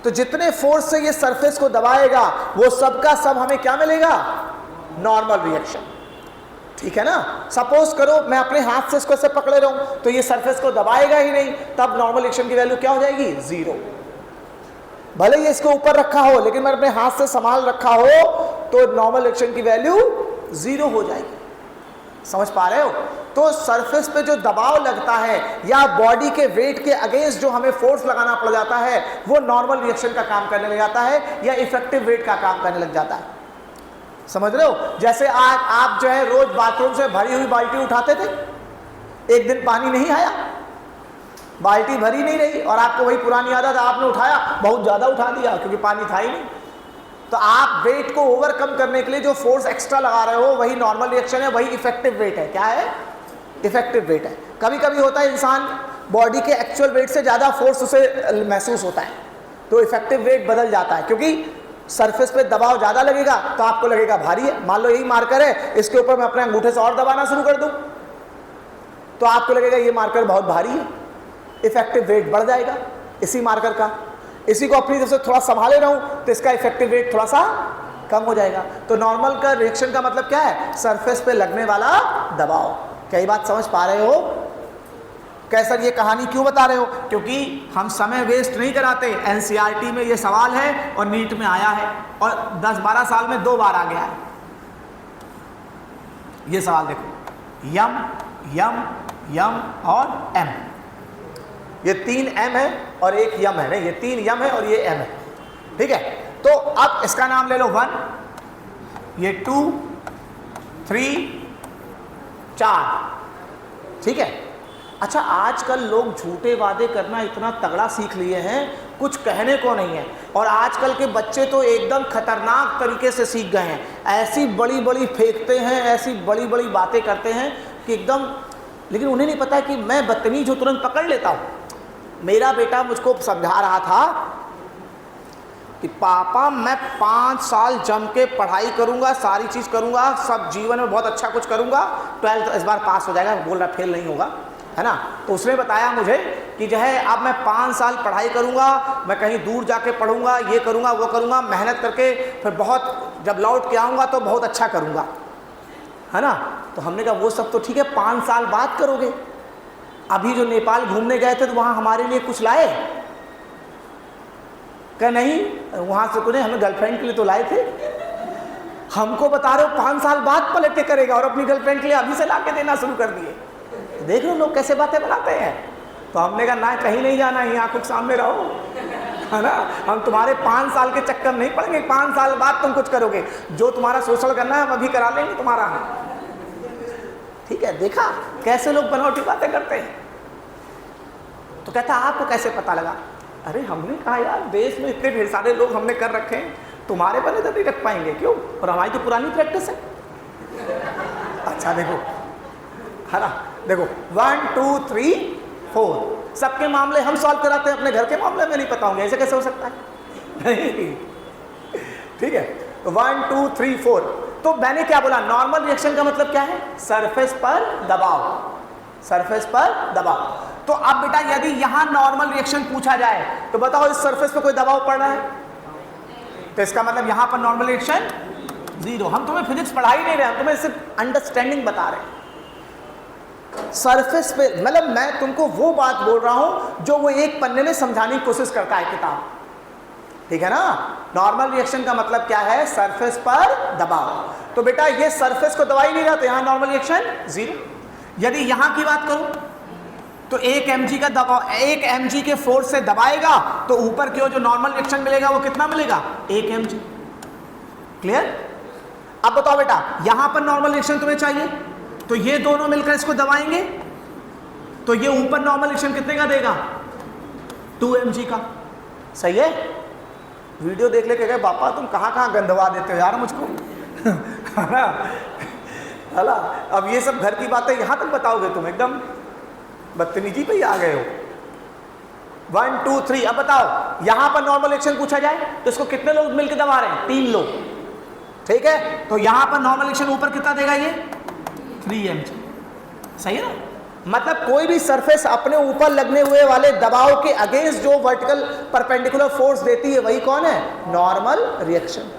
तो जितने फोर्स से ये सरफेस को दबाएगा वो सब का सब हमें क्या मिलेगा? नॉर्मल रिएक्शन, ठीक है ना। सपोज करो मैं अपने हाथ से इसको ऐसे पकड़े रहूं तो ये सरफेस को दबाएगा ही नहीं, तब नॉर्मल रिएक्शन की वैल्यू क्या हो जाएगी? 0। भले ये इसको ऊपर रखा हो लेकिन मैं अपने हाथ से संभाल रखा हो तो नॉर्मल रिएक्शन की वैल्यू 0 हो जाएगी। समझ पा रहे हो? तो सरफेस पे जो दबाव लगता है या बॉडी के वेट के अगेंस्ट जो हमें फोर्स लगाना पड़ जाता है वो नॉर्मल रिएक्शन का काम करने लग जाता है या इफेक्टिव वेट का काम करने लग जाता है। समझ रहे हो? जैसे आज आप जो है रोज बाथरूम से भरी हुई बाल्टी उठाते थे, एक दिन पानी नहीं आया, बाल्टी भरी नहीं रही और आपको वही पुरानी आदत, आपने उठाया, बहुत ज़्यादा उठा दिया क्योंकि पानी था ही नहीं। तो आप वेट को ओवरकम करने के लिए जो फोर्स एक्स्ट्रा लगा रहे हो वही नॉर्मल रिएक्शन है, वही इफेक्टिव वेट है। क्या है? इफेक्टिव वेट है। कभी कभी होता है इंसान बॉडी के एक्चुअल वेट से ज़्यादा फोर्स उसे महसूस होता है तो इफेक्टिव वेट बदल जाता है, क्योंकि सरफेस पे दबाव ज़्यादा लगेगा तो आपको लगेगा भारी है। मान लो यही मार्कर है, इसके ऊपर मैं अपने अंगूठे से और दबाना शुरू कर दूं तो आपको लगेगा ये मार्कर बहुत भारी है, इफेक्टिव वेट बढ़ जाएगा इसी मार्कर का। इसी को अपनी तरफ से थोड़ा संभाले रहूं तो इसका इफेक्टिव वेट थोड़ा सा कम हो जाएगा। तो नॉर्मल का रिएक्शन का मतलब क्या है? सरफेस पे लगने वाला दबाव। क्या ये बात समझ पा रहे हो? कैसा ये कहानी क्यों बता रहे हो? क्योंकि हम समय वेस्ट नहीं कराते। एनसीईआरटी में ये सवाल है और नीट में आया है और 10-12 साल में 2 बार आ गया है ये सवाल। देखो, यम यम यम और एम, ये 3 एम है और 1 यम है। नहीं, ये 3 यम है और ये एम है, ठीक है। तो अब इसका नाम ले लो 1, ये 2, 3, 4, ठीक है। अच्छा, आजकल लोग झूठे वादे करना इतना तगड़ा सीख लिए हैं, कुछ कहने को नहीं है। और आजकल के बच्चे तो एकदम खतरनाक तरीके से सीख गए हैं, ऐसी बड़ी बड़ी फेंकते हैं, ऐसी बड़ी बड़ी बातें करते हैं कि एकदम, लेकिन उन्हें नहीं पता कि मैं बदतमीज हूँ, तुरंत पकड़ लेता हूँ। मेरा बेटा मुझको समझा रहा था कि पापा मैं 5 साल जम के पढ़ाई करूँगा, सारी चीज़ करूँगा, सब जीवन में बहुत अच्छा कुछ करूँगा, 12th इस बार पास हो जाएगा। बोल रहा फेल नहीं होगा, है ना। तो उसने बताया मुझे कि जो है अब मैं 5 साल पढ़ाई करूँगा, मैं कहीं दूर जाके पढ़ूँगा, ये करूँगा वो करूँगा, मेहनत करके फिर बहुत जब लौट के आऊँगा तो बहुत अच्छा करूँगा, है ना। तो हमने कहा वो सब तो ठीक है, 5 साल बाद करोगे। अभी जो नेपाल घूमने गए थे तो वहाँ हमारे लिए कुछ लाए? क्या नहीं, वहाँ से कुछ नहीं, हमें गर्लफ्रेंड के लिए तो लाए थे। हमको बता रहे हो 5 साल बाद पलट के करेगा और अपनी गर्लफ्रेंड के लिए अभी से ला के देना शुरू कर दिए। देख लो लोग कैसे बातें बनाते हैं। तो हमने कहा ना, कहीं नहीं जाना, यहीं आंखों के सामने रहो, है ना। हम तुम्हारे 5 साल के चक्कर नहीं पड़ेंगे, 5 साल बाद तुम कुछ करोगे, जो तुम्हारा शोषण करना है हम अभी करा लेंगे तुम्हारा। ठीक है, देखा कैसे लोग बनावटी बातें करते हैं। तो कहता आपको कैसे पता लगा? अरे हमने कहा यार देश में इतने ढेर सारे लोग हमने कर रखे हैं, तुम्हारे बने तो नहीं रख पाएंगे, क्यों? और हमारी तो पुरानी प्रैक्टिस है। अच्छा देखो, है ना, देखो 1 2 3 4 सबके मामले हम सॉल्व कराते हैं, अपने घर के मामले में नहीं पता होंगे, ऐसे कैसे हो सकता है? नहीं, ठीक है। तो 1 2 3 4, तो मैंने क्या बोला, नॉर्मल रिएक्शन का मतलब क्या है? सरफेस पर दबाव, सरफेस पर दबाव। तो अब बेटा यदि यहां नॉर्मल रिएक्शन पूछा जाए तो बताओ इस सरफेस पे कोई दबाव पड़ रहा है, तो इसका मतलब यहां पर नॉर्मल रिएक्शन 0। हम तुम्हें फिजिक्स पढ़ा ही नहीं रहे, हम तुम्हें सिर्फ अंडरस्टैंडिंग बता रहे हैं। सरफेस पे मतलब मैं तुमको वो बात बोल रहा हूं जो वो एक पन्ने में समझाने की कोशिश करता है किताब, ठीक है ना। नॉर्मल रिएक्शन का मतलब क्या है? सरफेस पर दबाव। तो बेटा ये सरफेस को दबा ही नहीं रहा, तो यहां नॉर्मल रिएक्शन 0। यदि यहां की बात करूं तो 1 mg का दबाव, 1 mg के फोर्स से दबाएगा तो ऊपर की ओर जो नॉर्मल रिएक्शन मिलेगा वो कितना मिलेगा? 1 mg। क्लियर? अब बताओ बेटा, यहां पर नॉर्मल रिएक्शन तुम्हें चाहिए, तो ये दोनों मिलकर इसको दबाएंगे तो ये ऊपर नॉर्मल रिएक्शन कितने का देगा? 2 mg का। सही है? वीडियो देख लेके गए पापा तुम कहां गंदवा देते हो यार मुझको। हला, अब ये सब घर की बातें यहां तक बताओगे तुम, एकदम बदतमीजी पे ही आ गए हो। 1 2 3, अब बताओ यहां पर नॉर्मल रिएक्शन पूछा जाए तो इसको कितने लोग मिलकर दबा रहे हैं? 3 लोग, ठीक है। तो यहां पर नॉर्मल रिएक्शन ऊपर कितना देगा? ये 3 mg। सही है ना। मतलब कोई भी सरफेस अपने ऊपर लगने हुए वाले दबाव के अगेंस्ट जो वर्टिकल परपेंडिकुलर फोर्स देती है वही कौन है? Normal reaction.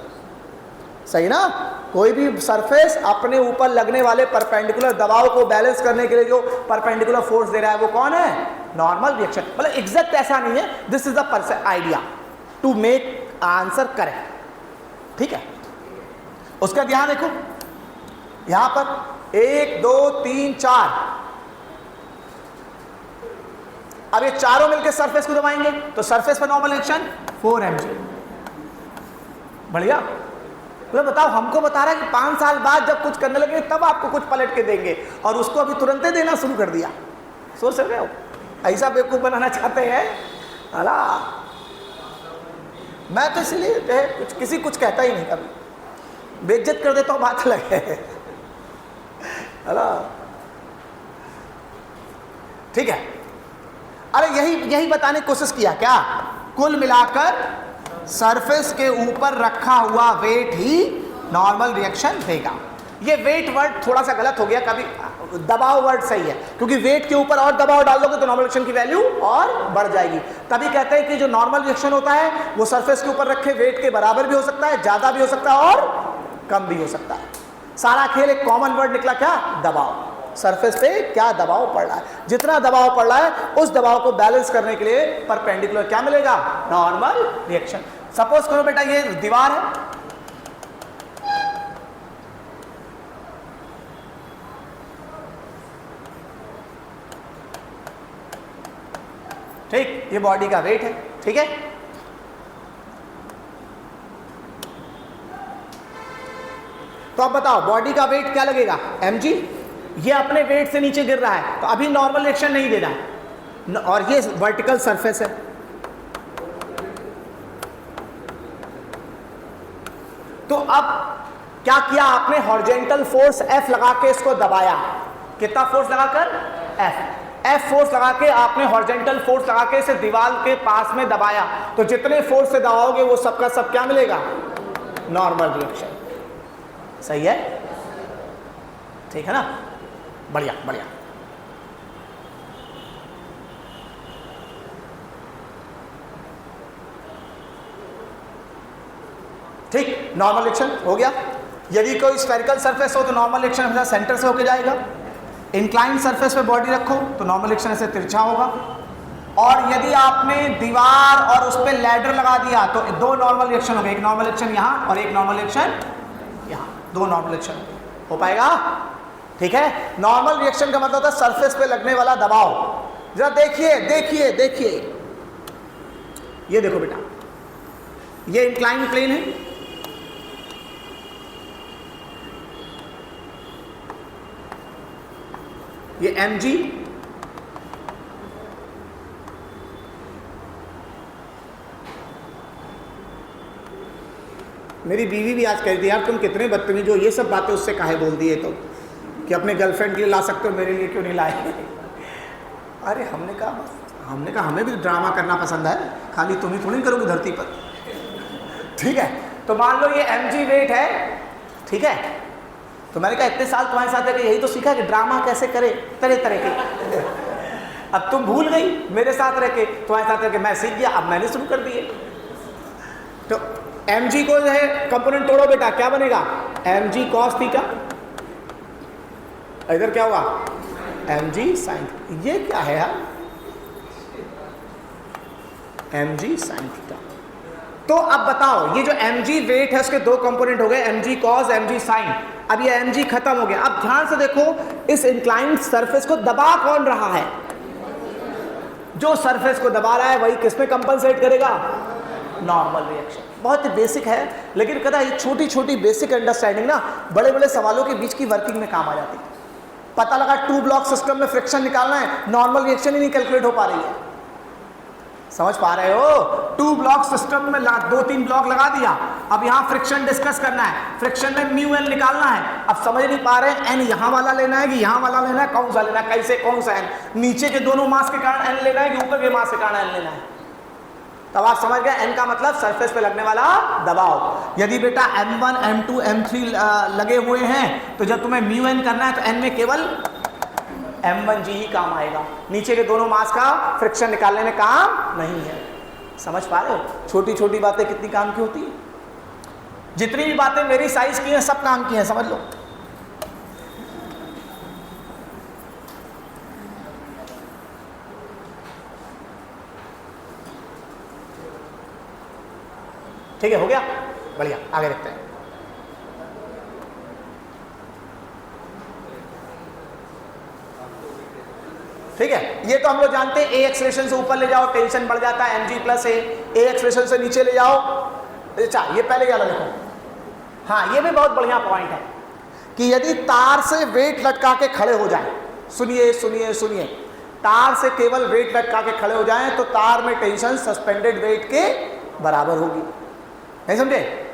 सही ना। कोई भी सरफेस अपने ऊपर लगने वाले परपेंडिकुलर दबाव को बैलेंस करने के लिए जो परपेंडिकुलर फोर्स दे रहा है वो कौन है? Normal reaction. मतलब एग्जैक्ट ऐसा नहीं है, this is the idea to make answer correct, ठीक है। उसका ध्यान देखो, यहां पर 1 2 3 4, अब ये चारों मिलकर सरफेस को दबाएंगे तो सरफेस पर नॉर्मल रिएक्शन 4 mg। बढ़िया। तो बताओ, हमको बता रहा है कि 5 साल बाद जब कुछ करने लगे तब आपको कुछ पलट के देंगे, और उसको अभी तुरंत ही देना शुरू कर दिया। सोच रहे हो? ऐसा बेवकूफ बनाना चाहते हैं। अला मैं तो इसलिए कुछ किसी कुछ कहता ही नहीं, कभी बेइज्जत कर देता हूं, बात अलग है। अला ठीक है। अरे यही बताने की कोशिश किया क्या? कुल मिलाकर सरफेस के ऊपर रखा हुआ वेट ही नॉर्मल रिएक्शन देगा। ये वेट वर्ड थोड़ा सा गलत हो गया, कभी दबाव वर्ड सही है, क्योंकि वेट के ऊपर और दबाव डाल दोगे तो नॉर्मल रिएक्शन की वैल्यू और बढ़ जाएगी। तभी कहते हैं कि जो नॉर्मल रिएक्शन होता है वो सरफेस के ऊपर रखे वेट के बराबर भी हो सकता है, ज्यादा भी हो सकता है और कम भी हो सकता है। सारा खेल एक कॉमन वर्ड निकला, क्या? दबाव। सरफेस पे क्या दबाव पड़ रहा है, जितना दबाव पड़ रहा है उस दबाव को बैलेंस करने के लिए परपेंडिकुलर क्या मिलेगा? Normal reaction. सपोज करो बेटा ये दीवार है, ठीक, ये बॉडी का वेट है, ठीक है। तो अब बताओ बॉडी का वेट क्या लगेगा? mg। ये अपने वेट से नीचे गिर रहा है तो अभी नॉर्मल रिएक्शन नहीं दे रहा है, और ये वर्टिकल सरफेस है। तो अब क्या किया आपने? हॉरिजॉन्टल फोर्स F लगा के इसको दबाया। कितना फोर्स लगाकर? F फोर्स लगा के आपने हॉरिजॉन्टल फोर्स लगा के इसे दीवार के पास में दबाया, तो जितने फोर्स से दबाओगे वो सबका सब क्या मिलेगा? Normal reaction. सही है? ठीक है ना। बढ़िया बढ़िया। ठीक, नॉर्मल रिएक्शन हो गया। यदि कोई स्फेरिकल सरफेस हो तो नॉर्मल रिएक्शन हमेशा सेंटर से होके जाएगा। इंक्लाइन सरफेस पे बॉडी रखो तो नॉर्मल रिएक्शन ऐसे तिरछा होगा। और यदि आपने दीवार और उस पर लैडर लगा दिया तो दो नॉर्मल रिएक्शन हो गए, एक नॉर्मल रिएक्शन यहाँ और एक नॉर्मल रिएक्शन यहाँ, दो नॉर्मल रिएक्शन हो पाएगा। ठीक है, नॉर्मल रिएक्शन का मतलब होता है सरफेस पे लगने वाला दबाव। जरा देखिए देखिए देखिए, ये देखो बेटा, ये इंक्लाइन प्लेन है, ये mg, मेरी बीवी भी आज कह रही थी यार तुम कितने बदतमीज हो, ये सब बातें उससे काहे बोल दिए तो, कि अपने गर्लफ्रेंड के लिए ला सकते हो, मेरे लिए क्यों नहीं लाए। अरे हमने कहा हमें भी ड्रामा करना पसंद है, खाली तुम ही थोड़ी करोगे धरती पर। ठीक है, तो मान लो ये mg वेट है, ठीक है, तो मैंने कहा इतने साल तुम्हारे साथ रह यही तो सीखा कि ड्रामा कैसे करे तरह तरह के। अब तुम भूल गई मेरे साथ रह के, तुम्हारे साथ रह के मैं सीख गया, अब मैंने शुरू कर दिए। तो mg को जो है कंपोनेंट तोड़ो बेटा, क्या बनेगा mg cos थीटा, इधर क्या होगा mg sin। ये क्या है यार, mg sin थीटा। तो अब बताओ ये जो mg वेट है उसके दो कंपोनेंट हो गए, mg cos mg sin। अब ये mg खत्म हो गया। अब ध्यान से देखो, इस इंक्लाइंड सरफेस को दबा कौन रहा है, जो सरफेस को दबा रहा है वही किस में कंपनसेट करेगा, नॉर्मल रिएक्शन। बहुत ही बेसिक है, लेकिन कहता है ये छोटी छोटी बेसिक अंडरस्टैंडिंग ना बड़े बड़े सवालों के बीच की वर्किंग में काम आ जाती है। पता लगा टू ब्लॉक सिस्टम में फ्रिक्शन निकालना है, नॉर्मल रिएक्शन ही नहीं कैलकुलेट हो पा रही है। समझ पा रहे हो, टू ब्लॉक सिस्टम में दो तीन ब्लॉक लगा दिया, अब यहाँ फ्रिक्शन डिस्कस करना है, फ्रिक्शन में म्यू एन निकालना है। अब समझ नहीं पा रहे एन यहाँ वाला लेना है कि यहाँ वाला लेना है, कौन सा लेना है, कैसे कौन सा एन, नीचे के दोनों मास के कारण एन लेना है कि ऊपर के मास के कारण एन लेना है। तब आप समझ गए एन का मतलब सरफेस पे लगने वाला दबाव। यदि बेटा m1 m2 m3 लगे हुए हैं तो जब तुम्हें म्यू एन करना है तो एन में केवल m1g ही काम आएगा, नीचे के दोनों मास का फ्रिक्शन निकालने में काम नहीं है। समझ पा रहे हो, छोटी छोटी बातें कितनी काम की होती है। जितनी भी बातें मेरी साइज की हैं सब काम की हैं, समझ लो। ठीक है, हो गया, बढ़िया, आगे देखते हैं। ठीक है, ये तो हम लोग जानते हैं, ए एक्सेलरेशन से ऊपर ले जाओ टेंशन बढ़ जाता है mg प्लस ए एक्सेलरेशन से नीचे ले जाओ। अच्छा, ये पहले वाला देखो, हाँ ये भी बहुत बढ़िया पॉइंट है कि यदि तार से वेट लटका के खड़े हो जाए, सुनिए सुनिए सुनिए, तार से केवल वेट लटका के खड़े हो जाए तो तार में टेंशन सस्पेंडेड वेट के बराबर होगी। नहीं समझे?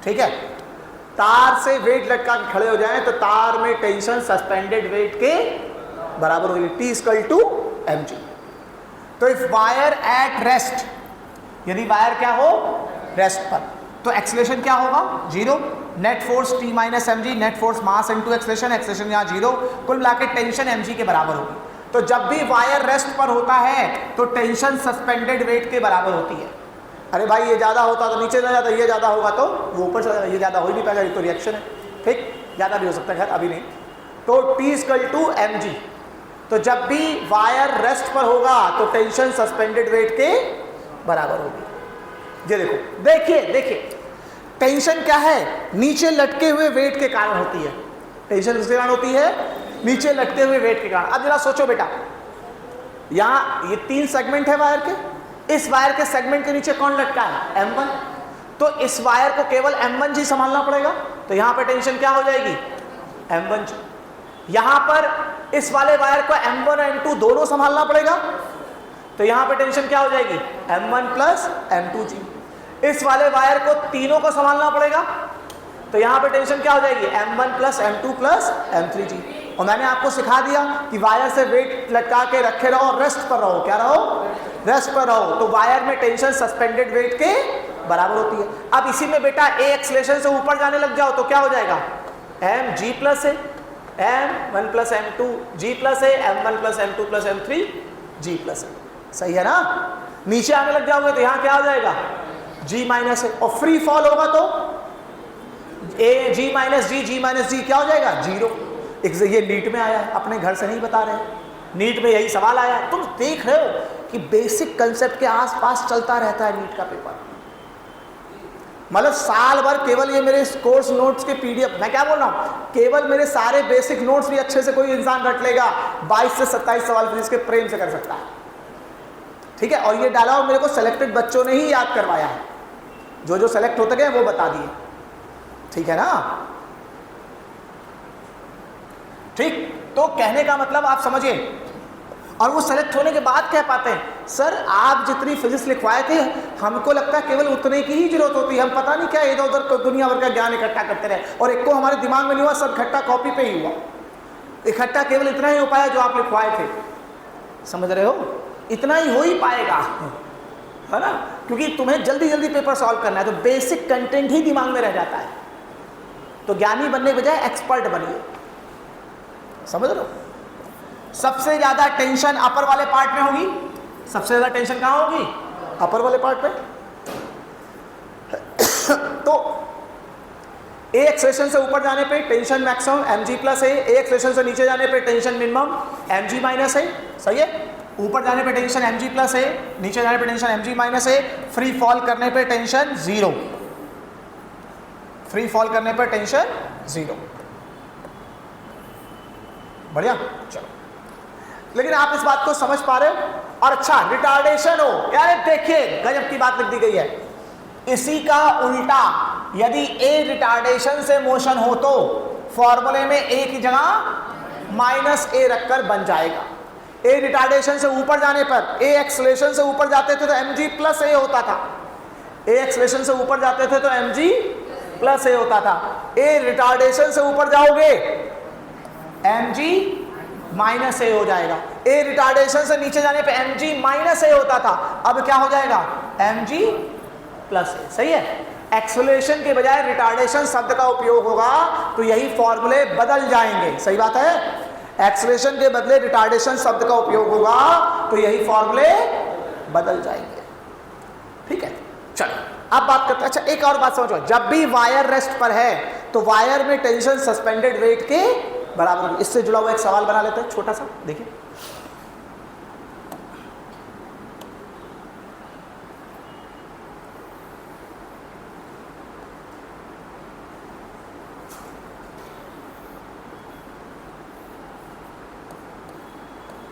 ठीक है, तार से वेट लटका के खड़े हो जाए तो तार में टेंशन सस्पेंडेड वेट के बराबर होगी, T इक्वल टू mg। तो इफ वायर एट रेस्ट, यदि वायर क्या हो रेस्ट पर, तो एक्सेलरेशन क्या होगा, zero. Net force T minus mg, net force mass into acceleration, acceleration यहाँ जीरो, कुल मिलाकर टेंशन mg के बराबर होगी। तो जब भी वायर रेस्ट पर होता है तो टेंशन सस्पेंडेड वेट के बराबर होती है। अरे भाई ये ज़्यादा होता तो नीचे चला जाता, ये ज़्यादा होगा तो वो ऊपर चला जाता, ये ज़्यादा हो ही नहीं पाएगा, ये तो रिएक्शन है। ठीक, ज़्यादा भी हो सकता है, खैर अभी नहीं। तो T इक्वल टू mg। तो जब भी वायर रेस्ट पर होगा तो टेंशन सस्पेंडेड वेट के बराबर होगी। ये देखो, देखिए देखिए, टेंशन क्या है, नीचे लटके हुए वेट के कारण होती है। टेंशन किसके कारण होती है, नीचे लटके हुए वेट के कारण। अब जरा सोचो बेटा, यहाँ ये तीन सेगमेंट है वायर के, इस वायर के सेगमेंट के नीचे कौन लटका है, m1। तो इस वायर को केवल m1g संभालना पड़ेगा, तो यहाँ पर टेंशन क्या हो जाएगी, m1g। यहाँ पर इस वाले वायर को m1 और m2 दोनों संभालना पड़ेगा, तो यहाँ पर टेंशन क्या हो जाएगी, m1 प्लस m2g। इस वाले वायर को तीनों को संभालना पड़ेगा, तो यहाँ पर टेंशन क्या हो जाएगी, m1 plus m2 plus m3g। और मैंने आपको सिखा दिया कि वायर से वेट लटका के रखे रहो और रेस्ट पर रहो, क्या रहो, रेस्ट पर रहो, तो वायर में टेंशन सस्पेंडेड वेट के बराबर होती है। अब इसी में बेटा ए एक्सेलरेशन से ऊपर जाने लग जाओ तो क्या हो जाएगा, mg plus A. m1 plus m2 g plus a, m1 plus m2 plus m3 g plus a। सही है ना? नीचे आने लग जाओगे तो यहाँ क्या आ जाएगा? g minus a। और फ्री फॉल होगा तो a g माइनस g क्या हो जाएगा? 0। ये नीट में आया है, अपने घर से नहीं बता रहे हैं, नीट में यही सवाल आया है। तुम देख रहे हो कि बेसिक कंसेप्ट के आसपास चलता रहता है नीट का पेपर। मतलब साल भर केवल ये मेरे कोर्स नोट्स के पीडीएफ, मैं क्या बोल रहा हूँ, केवल मेरे सारे बेसिक नोट्स भी अच्छे से कोई इंसान रट लेगा, 22 से 27 सवाल फिजिक्स के प्रेम से कर सकता है। ठीक है? और ये डायलॉग मेरे को सेलेक्टेड बच्चों ने ही याद करवाया है, जो सेलेक्ट होते गए वो बता दिए। ठीक है ना? ठीक, तो कहने का मतलब आप समझिए। और वो सेलेक्ट होने के बाद कह पाते हैं सर आप जितनी फिजिक्स लिखवाए थे हमको लगता है केवल उतने की ही जरूरत होती है, हम पता नहीं क्या इधर उधर दुनिया भर का ज्ञान इकट्ठा करते रहे और एक को हमारे दिमाग में नहीं हुआ, सब इकट्ठा कॉपी पे ही हुआ। इकट्ठा केवल इतना ही हो पाया जो आप लिखवाए थे। समझ रहे हो? इतना ही हो ही पाएगा, है ना? क्योंकि तुम्हें जल्दी जल्दी पेपर सॉल्व करना है तो बेसिक कंटेंट ही दिमाग में रह जाता है। तो ज्ञानी बनने के बजाय एक्सपर्ट बनिए। समझ रहे हो? सबसे ज्यादा टेंशन अपर वाले पार्ट में होगी। सबसे ज्यादा टेंशन कहां होगी? अपर वाले पार्ट में। तो ए एक्सेलेरेशन से ऊपर जाने पे टेंशन मैक्सिमम mg प्लस ए, एक्सेलेरेशन से नीचे जाने पे टेंशन मिनिमम mg माइनस ए। सही है? ऊपर जाने पे टेंशन mg प्लस ए, नीचे जाने पे टेंशन mg माइनस ए, फ्री फॉल करने पे टेंशन 0। फ्री फॉल करने पे टेंशन 0। बढ़िया, चलो। लेकिन आप इस बात को समझ पा रहे हो? और अच्छा, रिटार्डेशन हो, यार देखिए गजब की बात लिख दी गई है। इसी का उल्टा यदि ए रिटार्डेशन से मोशन हो तो फॉर्मूले में ए की जगह माइनस ए रखकर बन जाएगा। ए रिटार्डेशन से ऊपर जाने पर, ए एक्सेलेरेशन से ऊपर जाते थे तो mg प्लस ए होता था। ए एक्सेलेरेशन से ऊपर जाते थे तो mg प्लस ए होता था। ए रिटार्डेशन से ऊपर जाओगे mg माइनस ए हो जाएगा। ए रिटार्डेशन से नीचे जाने पे mg माइनस ए होता था, अब क्या हो जाएगा? mg प्लस ए। सही है? एक्सेलरेशन के बजाय रिटार्डेशन शब्द का उपयोग होगा तो यही फॉर्मूले बदल जाएंगे। सही बात है? एक्सेलरेशन के बदले रिटार्डेशन शब्द का उपयोग होगा तो यही फॉर्मूले बदल जाएंगे। ठीक है, चलो अब बात करते हैं। अच्छा, एक और बात समझो, जब भी वायर रेस्ट पर है तो वायर में टेंशन सस्पेंडेड वेट के बराबर। इससे जुड़ा हुआ एक सवाल बना लेते हैं छोटा सा, देखिए।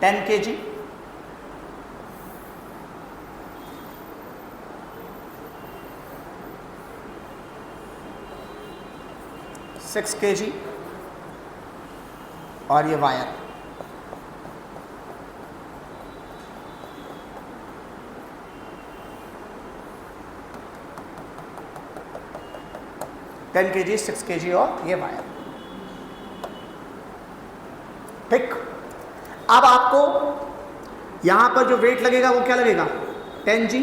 टेन kg 6 kg और ये वायर। टेन kg 6 kg और ये वायर। ठीक, अब आपको यहां पर जो वेट लगेगा वो क्या लगेगा? 10g।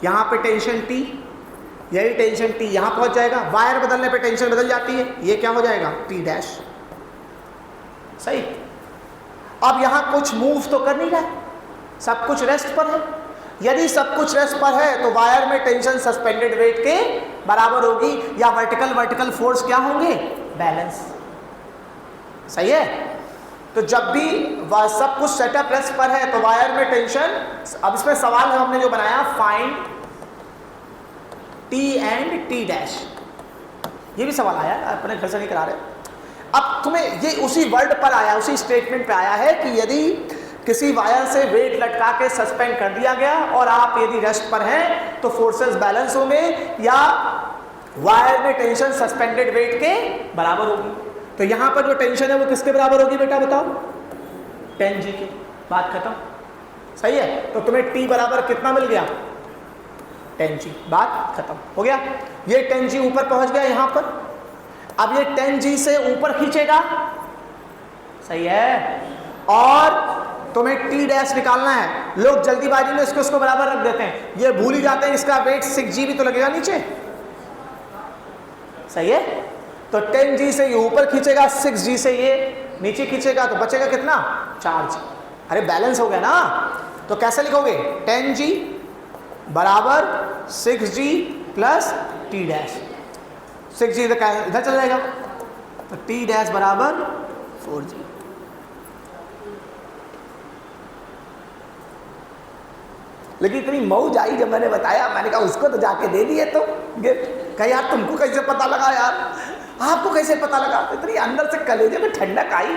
यहां पे टेंशन T, यही टेंशन T यहां पहुंच जाएगा। वायर बदलने पे टेंशन बदल जाती है, ये क्या हो जाएगा? T dash. सही। अब यहां कुछ मूव तो कर नहीं रहा है, सब कुछ रेस्ट पर है। यदि सब कुछ रेस्ट पर है तो वायर में टेंशन सस्पेंडेड वेट के बराबर होगी, या वर्टिकल फोर्स क्या होंगे? बैलेंस। सही है? तो जब भी सब कुछ सेटअप रेस्ट पर है तो वायर में टेंशन, अब इसमें सवाल है हमने जो बनाया, find T and T dash. ये भी सवाल आया, अपने घर से नहीं करा रहे। अब तुम्हें ये उसी वर्ड पर आया, उसी स्टेटमेंट पे आया है कि यदि किसी वायर से वेट लटका के सस्पेंड कर दिया गया और आप यदि रेस्ट पर हैं तो फोर्सेस बैलेंस होंगे या वायर में टेंशन सस्पेंडेड वेट के बराबर होगी। तो यहां पर जो टेंशन है वो किसके बराबर होगी बेटा बताओ? 10g के। बात खत्म। सही है? तो तुम्हें T बराबर कितना मिल गया? 10g। बात खत्म हो गया। ये 10g ऊपर पहुंच गया यहां पर। अब ये 10g से ऊपर खींचेगा। सही है? और तुम्हें T डैश निकालना है। लोग जल्दीबाजी में इसको बराबर रख देते हैं, ये भूल ही जाते हैं इसका वेट 6g भी तो लगेगा नीचे। सही है? तो 10G से ये ऊपर खींचेगा, 6G से ये नीचे खींचेगा, तो बचेगा कितना 4G। अरे बैलेंस हो गया ना। तो कैसे लिखोगे 10G बराबर 6G plus T dash. 6G इधर चल जाएगा, तो T डैश बराबर 4G। लेकिन इतनी मौज आई जब मैंने बताया, मैंने कहा उसको तो जाके दे दिए तो गिफ्ट। कहा यार तुमको कैसे पता लगा, यार आपको कैसे पता लगा? तो इतनी अंदर से कलेजे में ठंडक आई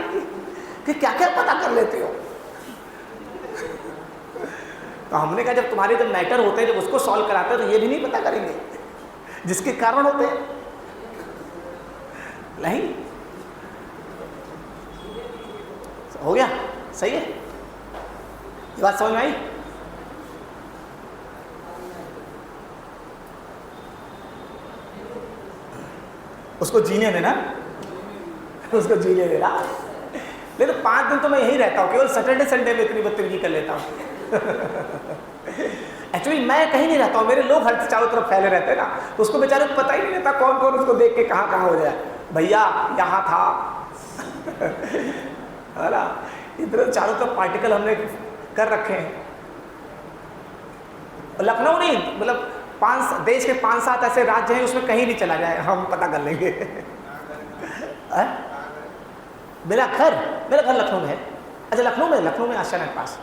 कि क्या क्या पता कर लेते हो। तो हमने कहा जब तुम्हारे जब मैटर होते हैं, जब उसको सॉल्व कराते हैं, तो ये भी नहीं पता करेंगे जिसके कारण होते हैं? नहीं हो गया, सही है, ये बात समझ में आई? उसको जीने देना, उसको जीने देना। नहीं तो 5 दिन तो मैं यहीं रहता हूँ, केवल सैटरडे संडे में इतनी बदतमीजी कर लेता हूँ। एक्चुअली मैं कहीं नहीं रहता हूँ, मेरे लोग हर चारों तरफ फैले रहते हैं ना, तो उसको बेचारे को पता ही नहीं रहता कौन कौन उसको देख के कहाँ कहाँ हो जाए। भैया यहाँ था है ना, इधर चारों तरफ पार्टिकल हमने कर रखे हैं। लखनऊ नहीं, मतलब देश के 5-7 ऐसे राज्य हैं उसमें कहीं भी चला जाए हम पता कर लेंगे। मेरा घर लखनऊ में है। अच्छा लखनऊ में आशियाना के पास,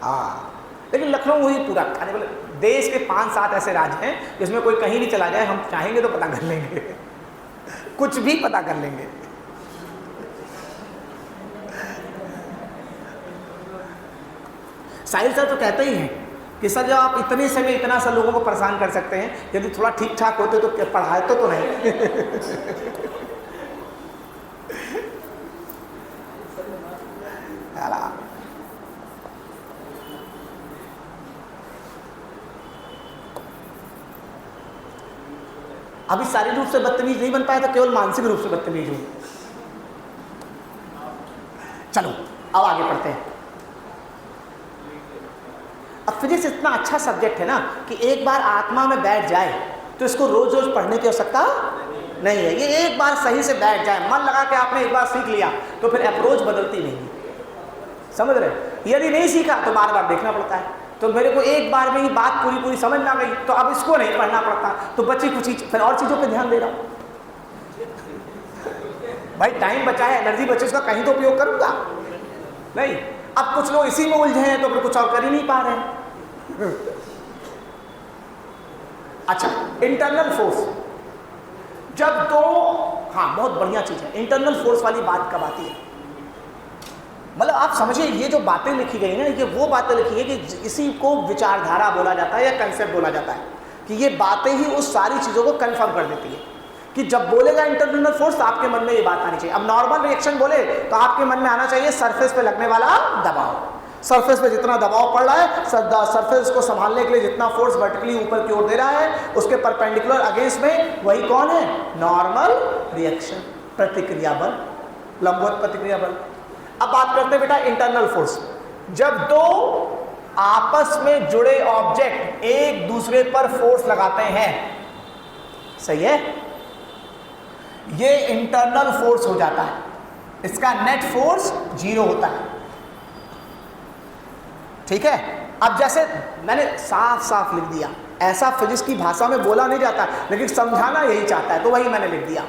हाँ, लेकिन लखनऊ ही पूरा मतलब देश के 5-7 ऐसे राज्य हैं जिसमें कोई कहीं भी चला जाए, हम चाहेंगे तो पता कर लेंगे, कुछ भी पता कर लेंगे। साहिल सर तो कहते ही हैं कि सर जब आप इतने समय इतना सा लोगों को परेशान कर सकते हैं, यदि थोड़ा ठीक ठाक होते तो पढ़ाते तो नहीं। अभी शारीरिक रूप से बदतमीज नहीं बन पाया तो केवल मानसिक रूप से बदतमीज हूं। चलो अब आगे पढ़ते हैं। अब फिजिक्स इतना अच्छा सब्जेक्ट है ना कि एक बार आत्मा में बैठ जाए तो इसको रोज रोज पढ़ने की आवश्यकता नहीं है। ये एक बार सही से बैठ जाए, मन लगा के आपने एक बार सीख लिया तो फिर अप्रोच बदलती नहीं, समझ रहे? यदि नहीं सीखा तो बार बार देखना पड़ता है। तो मेरे को एक बार में ही बात पूरी समझ ना गई तो अब इसको नहीं पढ़ना पड़ता, तो बची कुछ फिर और चीज़ों पे ध्यान दे रहा हूँ। भाई टाइम बचा है, एनर्जी बचे, उसका कहीं तो उपयोग करूँगा नहीं। अब कुछ लोग इसी में उलझे हैं तो फिर कुछ और कर ही नहीं पा रहे हैं। अच्छा, इंटरनल फोर्स जब तो, हाँ बहुत बढ़िया चीज़ है। इंटरनल फोर्स वाली बात कब आती है? मतलब आप समझिए ये जो बातें लिखी गई ना, ये वो बातें लिखी है कि इसी को विचारधारा बोला जाता है या कंसेप्ट बोला जाता है, कि ये बातें ही उस सारी चीज़ों को कन्फर्म कर देती है कि जब बोलेगा इंटरनल फोर्स तो आपके मन में ये बात आनी चाहिए। अब नॉर्मल रिएक्शन बोले तो आपके मन में आना चाहिए सरफेस पे लगने वाला दबाव। सरफेस पे जितना दबाव पड़ रहा है, सरफेस को संभालने के लिए जितना फोर्स वर्टिकली ऊपर की ओर दे रहा है, उसके परपेंडिकुलर अगेंस्ट में वही कौन है? नॉर्मल रिएक्शन, प्रतिक्रिया बल, लंबवत प्रतिक्रिया बल। अब बात करते हैं बेटा इंटरनल फोर्स। जब दो आपस में जुड़े ऑब्जेक्ट एक दूसरे पर फोर्स लगाते हैं, सही है, ये इंटरनल फोर्स हो जाता है। इसका नेट फोर्स 0 होता है, ठीक है। अब जैसे मैंने साफ साफ लिख दिया, ऐसा फिजिक्स की भाषा में बोला नहीं जाता, लेकिन समझाना यही चाहता है तो वही मैंने लिख दिया।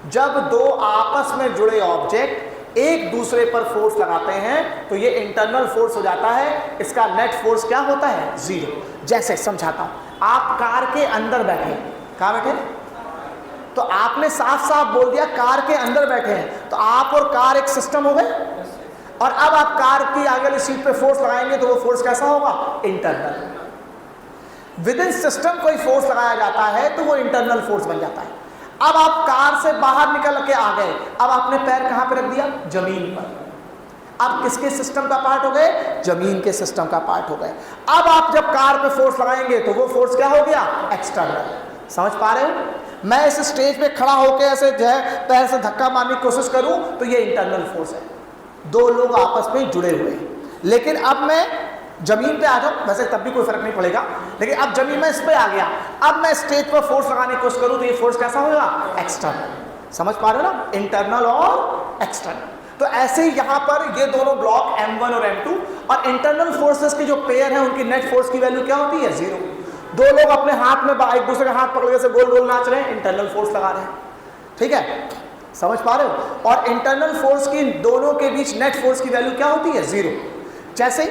जब दो आपस में जुड़े ऑब्जेक्ट एक दूसरे पर फोर्स लगाते हैं तो ये इंटरनल फोर्स हो जाता है। इसका नेट फोर्स क्या होता है? 0। जैसे समझाता हूं, आप कार के अंदर बैठे, कहां बैठे? तो आपने साफ साफ बोल दिया कार के अंदर बैठे हैं, तो आप और कार एक सिस्टम हो गए। और अब आप कार की आगे वाली सीट पे फोर्स लगाएंगे तो वो फोर्स कैसा होगा? इंटरनल। विद इन सिस्टम कोई फोर्स लगाया जाता है तो वो इंटरनल फोर्स बन जाता है। अब आप कार से बाहर निकल के आ गए, अब आपने पैर कहां पे रख दिया? जमीन पर। अब किसके सिस्टम का पार्ट हो गए? जमीन के सिस्टम का पार्ट हो गए। अब आप जब कार पे फोर्स लगाएंगे तो वो फोर्स क्या हो गया? एक्सटर्नल। समझ पा रहे हो? मैं इस स्टेज पे खड़ा होकर ऐसे जो है पैर से धक्का मारने की कोशिश करूं तो ये इंटरनल फोर्स है। दो लोग आपस में जुड़े हुए हैं, लेकिन अब मैं जमीन पे आ जाओ, वैसे तब भी कोई फर्क नहीं पड़ेगा, लेकिन अब जमीन में इस पे आ गया, अब मैं स्टेज पर फोर्स लगाने की कोशिश करूं तो ये फोर्स कैसा होगा? एक्सटर्नल। समझ पा रहे हो ना, इंटरनल और एक्सटर्नल। तो ऐसे ही यहां पर ये दोनों ब्लॉक M1 और M2 और इंटरनल फोर्सेस की जो पेयर है उनकी नेट फोर्स की वैल्यू क्या होती है? 0। दो लोग अपने हाथ में एक दूसरे का हाथ पकड़ के से गोल गोल नाच रहे हैं, इंटरनल फोर्स लगा रहे हैं, ठीक है, समझ पा रहे हो? और इंटरनल फोर्स की दोनों के बीच नेट फोर्स की वैल्यू क्या होती है? 0। जैसे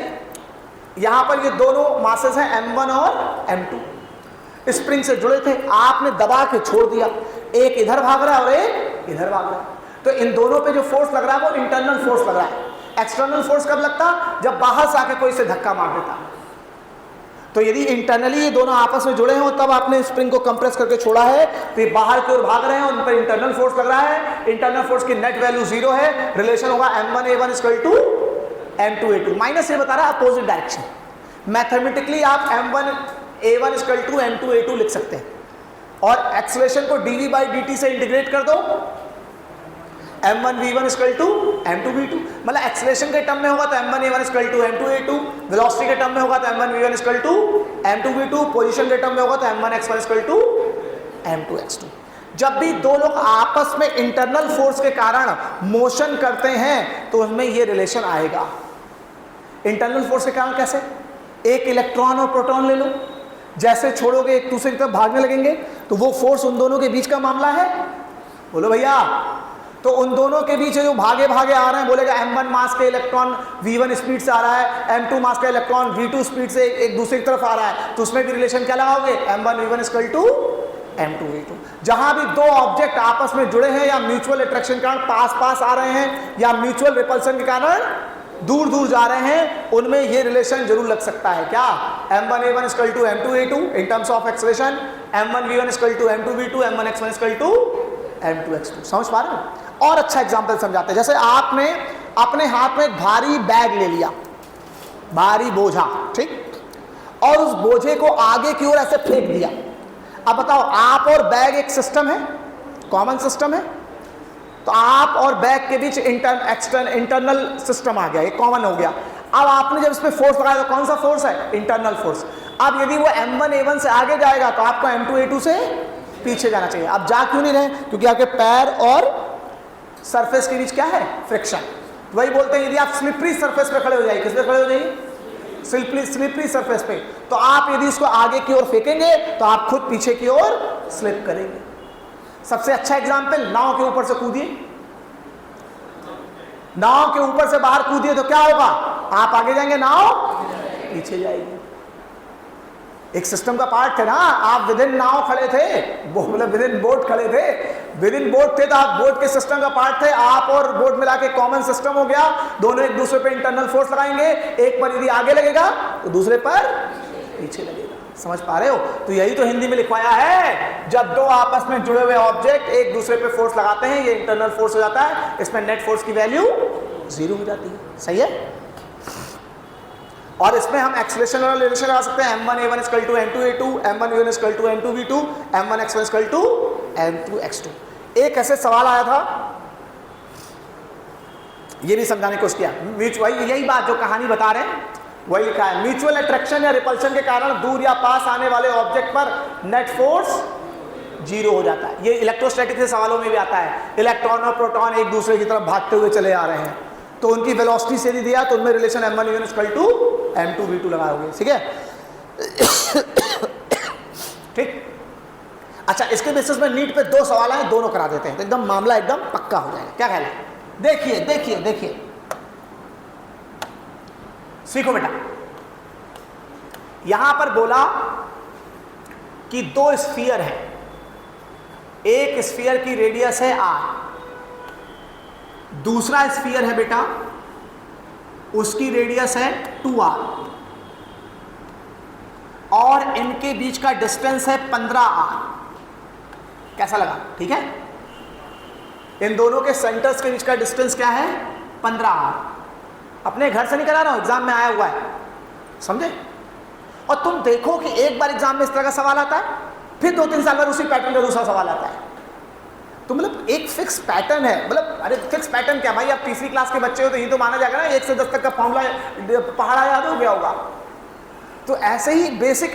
यहां पर ये दोनों मासेस हैं M1 और M2, स्प्रिंग से जुड़े थे, आपने दबा के छोड़ दिया, एक इधर भाग रहा है और एक इधर भाग रहा है, तो इन दोनों पे जो फोर्स लग रहा है वो इंटरनल फोर्स लग रहा है। एक्सटर्नल फोर्स कब लगता? जब बाहर से आके कोई इसे धक्का मार देता। तो यदि इंटरनली ये दोनों आपस में जुड़े हो तब आपने स्प्रिंग को कंप्रेस करके छोड़ा है, तो ये बाहर की ओर भाग रहे हैं, उन पर इंटरनल फोर्स लग रहा है, इंटरनल फोर्स की नेट वैल्यू 0 है, रिलेशन होगा M1A1 = M2A2, माइनस ये बता रहा है अपोजिट डायरेक्शन। मैथमेटिकली आप M1A1 = M2A2 लिख सकते हैं और एक्सेलरेशन को dv/dt से इंटीग्रेट कर दो, M1v1 = M2v2, मतलब एक्सेलरेशन के टर्म में होगा तो M1A1 = M2A2, वेलोसिटी के टर्म में होगा तो M1v1 = M2v2, पोजीशन के टर्म में होगा तो M1x1 = M2x2। जब भी दो लोग आपस में इंटरनल फोर्स के कारण मोशन करते हैं तो उसमें ये रिलेशन आएगा। इंटरनल फोर्स के कारण कैसे? एक इलेक्ट्रॉन और प्रोटॉन ले लो, जैसे छोड़ोगे एक दूसरे की तरफ भागने लगेंगे, तो वो फोर्स उन दोनों के बीच का मामला है, बोलो भैया। तो उन दोनों के बीच जो भागे भागे आ रहे हैं, बोलेगा M1 मास के इलेक्ट्रॉन V1 स्पीड से आ रहा है, M2 मास का इलेक्ट्रॉन V2 स्पीड से एक दूसरे की तरफ आ रहा है, तो उसमें भी रिलेशन क्या लगाओगे? M1v1 = M2v2। जहां भी दो ऑब्जेक्ट आपस में जुड़े हैं या म्यूचुअल अट्रैक्शन के कारण पास पास आ रहे हैं या म्यूचुअल रिपल्सन के कारण दूर दूर जा रहे हैं, उनमें ये रिलेशन जरूर लग सकता है। क्या? M1A1 = M2A2 in terms of acceleration, M1v1 = M2v2, M1x1 = M2x2। समझ पा रहे हो? और अच्छा एग्जांपल समझाते हैं। जैसे आपने अपने हाथ में एक भारी बैग ले लिया, भारी बोझा, ठीक, और उस बोझे को आगे की ओर ऐसे फेंक दिया। अब बताओ, आप और बैग एक सिस्टम है, कॉमन सिस्टम है, तो आप और बैग के बीच इंटरनल सिस्टम आ गया, एक कॉमन हो गया। अब आपने जब इस पे फोर्स लगाया तो कौन सा फोर्स है? Internal force. अब यदि वो M1A1 से आगे जाएगा तो आपको M2A2 से पीछे जाना चाहिए। अब जा क्यों नहीं रहे? क्योंकि आपके पैर और सरफेस के बीच क्या है? फ्रिक्शन। वही बोलते हैं, यदि आप स्लिपरी सरफेस पे खड़े हो जाइए, किस पे खड़े हो जाइए? स्लिपरी सरफेस पे, तो आप यदि इसको आगे की ओर फेंकेंगे तो आप खुद पीछे की ओर स्लिप करेंगे। सबसे अच्छा एग्जांपल, नाव के ऊपर से कूदिए, नाव के ऊपर से बाहर कूदिए तो क्या होगा? आप आगे जाएंगे, नाव पीछे जाएगी। एक सिस्टम का पार्ट थे ना, आप विद इन नाव खड़े थे, मतलब विद इन बोट खड़े थे, विद इन बोट थे तो आप बोट के सिस्टम का पार्ट थे, आप और बोट मिला के कॉमन सिस्टम हो गया। दोनों एक दूसरे पे इंटरनल फोर्स लगाएंगे, एक पर यदि आगे लगेगा तो दूसरे पर पीछे लगेगा। समझ पा रहे हो? तो यही तो हिंदी में लिखवाया है, जब दो आपस में जुड़े हुए ऑब्जेक्ट एक दूसरे पे फोर्स लगाते हैं, ये इंटरनल फोर्स हो जाता है, इसमें नेट फोर्स की वैल्यू 0 हो जाती है। सही है? और इसमें हम एक्सेलरेशन वाला रिलेशन लगा सकते हैं, M1A1 = M2A2, M1v1 = M2v2, M1x1 = M2x2। एक ऐसे सवाल आया था, ये भी समझाने की कोशिश किया, म्यूचुअल, यही बात जो कहानी बता रहे हैं वही लिखा है, म्यूचुअल अट्रैक्शन या रिपल्शन के कारण दूर या पास आने वाले ऑब्जेक्ट पर नेट फोर्स 0 हो जाता है। ये इलेक्ट्रोस्टैटिक के सवालों में भी आता है, इलेक्ट्रॉन और प्रोटॉन एक दूसरे की तरफ भागते हुए चले आ रहे हैं, तो उनकी वेलोसिटी से यदि दिया तो उनमें रिलेशन M1v1 = M2v2 लगाओगे। ठीक है? ठीक। अच्छा, इसके बेसिस में नीट पे 2 सवाल आए, दोनों करा देते हैं तो एकदम मामला एकदम पक्का हो जाएगा। क्या ख्याल है? देखिए देखिए देखिए, सीखो बेटा। यहां पर बोला कि 2 स्फीयर है, एक स्फीयर की रेडियस है r, दूसरा स्फीयर है बेटा, उसकी रेडियस है 2r, और इनके बीच का डिस्टेंस है 15r। कैसा लगा? ठीक है? इन दोनों के सेंटर्स के बीच का डिस्टेंस क्या है? 15r। अपने घर से नहीं करा रहा हूं, एग्जाम में आया हुआ है, समझे? और तुम देखो कि एक बार एग्जाम में इस तरह का सवाल आता है, फिर 2-3 साल बाद उसी पैटर्न का दूसरा सवाल आता है। तो मतलब एक फिक्स पैटर्न है, मतलब अरे फिक्स पैटर्न क्या भाई, आप तीसरी क्लास के बच्चे हो तो ये तो माना जाएगा ना 1 से 10 तक का फॉर्मूला पहाड़ा याद हो गया होगा। तो ऐसे ही बेसिक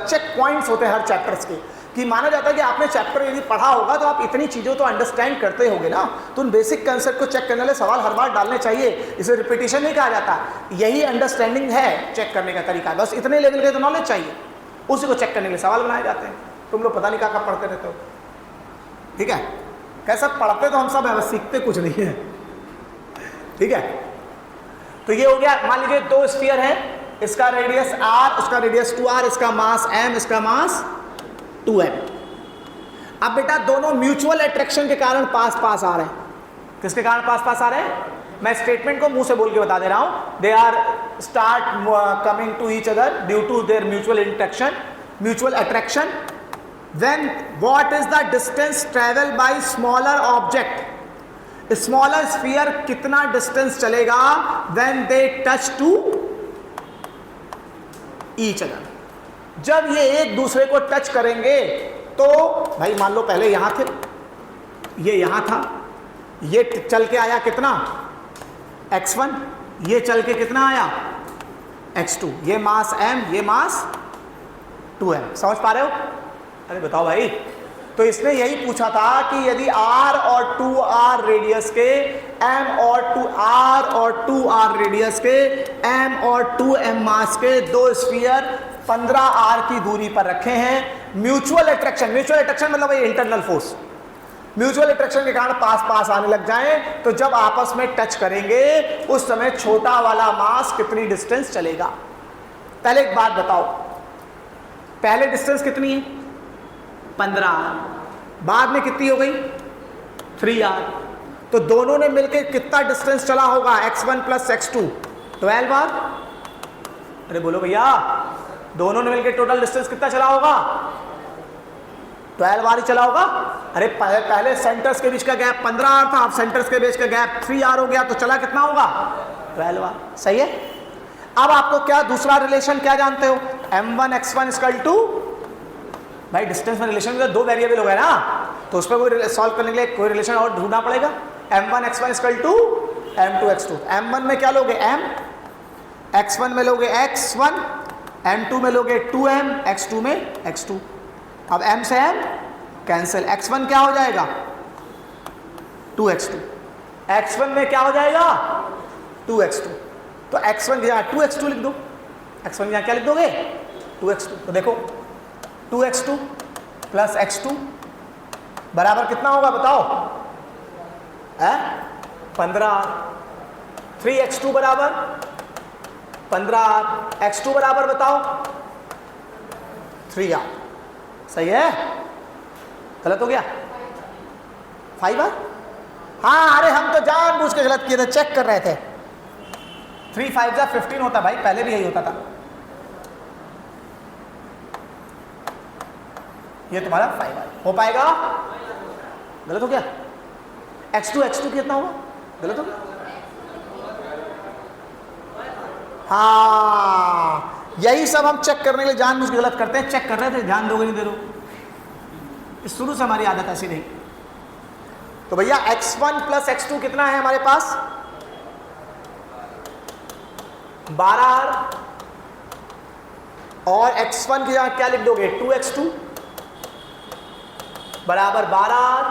चेक पॉइंट्स होते हैं हर चैप्टर्स के, कि माना जाता है कि आपने चैप्टर यदि पढ़ा होगा तो आप इतनी चीज़ों तो अंडरस्टैंड करते होगे ना, तो उन बेसिक कंसेप्ट को चेक करने वाले सवाल हर बार डालने चाहिए, इसे रिपीटिशन नहीं कहा जाता। यही अंडरस्टैंडिंग है चेक करने का तरीका, बस इतने लेवल के तो नॉलेज चाहिए, उसी को चेक करने के लिए सवाल बनाए जाते हैं। तुम लोग पता नहीं क्या पढ़ते रहते हो, ठीक है, कैसा पढ़ते तो हम सब है, बस सीखते कुछ नहीं है, ठीक है। तो ये हो गया, मान लीजिए 2 स्फीयर है, इसका रेडियस r, उसका रेडियस 2r, इसका मास m, इसका मास 2m। अब बेटा दोनों म्यूचुअल अट्रैक्शन के कारण पास पास आ रहे हैं। किसके कारण पास पास आ रहे हैं? मैं स्टेटमेंट को मुंह से बोल के बता दे रहा हूं। They are start coming to each other due to their mutual attraction. When what is the distance travel by smaller object? Smaller sphere कितना डिस्टेंस चलेगा when they touch to each other? जब ये एक दूसरे को टच करेंगे तो भाई मान लो पहले यहां थे, ये यहां था, ये चल के आया कितना x1, ये चल के कितना आया x2, ये मास m, ये मास 2m। समझ पा रहे हो? अरे बताओ भाई। तो इसने यही पूछा था कि यदि r और 2r रेडियस के, m और 2r रेडियस के, m और 2m मास के 2 स्फीयर 15r की दूरी पर रखे हैं। म्यूचुअल अट्रैक्शन मतलब इंटरनल फोर्स, म्यूचुअल अट्रैक्शन के कारण पास पास आने लग जाएं, तो जब आपस में टच करेंगे उस समय छोटा वाला मास कितनी डिस्टेंस चलेगा? पहले एक बात बताओ, पहले डिस्टेंस कितनी है 15r, बाद में कितनी हो गई 3r, तो दोनों ने मिलकर कितना डिस्टेंस चला होगा x1 प्लस x2 12r। अरे बोलो भैया, दोनों ने मिलकर टोटल डिस्टेंस कितना चला होगा 12r ही चला होगा। अरे पहले सेंटर्स के बीच का गैप 15r था, अब सेंटर्स के बीच का गैप 3r हो गया, तो चला कितना होगा 12r। सही है। अब आपको क्या दूसरा रिलेशन क्या जानते हो? m1 x1 इक्वल टू, भाई डिस्टेंस में रिलेशन में 2 वेरिएबल हो गए ना, तो उस पर कोई सॉल्व करने के लिए कोई रिलेशन और ढूंढना पड़ेगा। m1 x1 equal to m2 x2। m1 में क्या लोगे m, x1 में लोगे x1, m2 में लोगे 2m, x2 में x2। अब m से m कैंसिल, x1 क्या हो जाएगा 2x2, x1 में क्या हो जाएगा 2x2, तो x1 की जगह 2x2 लिख दो, x1 की जगह क्या लिख दोगे 2x2। तो देखो 2x2 प्लस x2 बराबर कितना होगा बताओ? 15r। 3x2 बराबर 15r, x2 बराबर बताओ 3r। सही है? गलत हो गया 5r? हाँ, अरे हम तो जानबूझ के गलत किए थे, चेक कर रहे थे। 3 5 जा 15 होता भाई, पहले भी यही होता था। ये तुम्हारा 5r हो पाएगा? गलत हो गया। x2 कितना होगा? गलत हो गया। हाँ, यही सब हम चेक करने के लिए जानबूझ के गलत करते हैं। चेक कर रहे थे, ध्यान दोगे नहीं दे दो, शुरू से हमारी आदत ऐसी नहीं। तो भैया x1 प्लस x2 कितना है हमारे पास 12r, और x1 की जगह क्या लिख दोगे 2x2 बराबर 12r,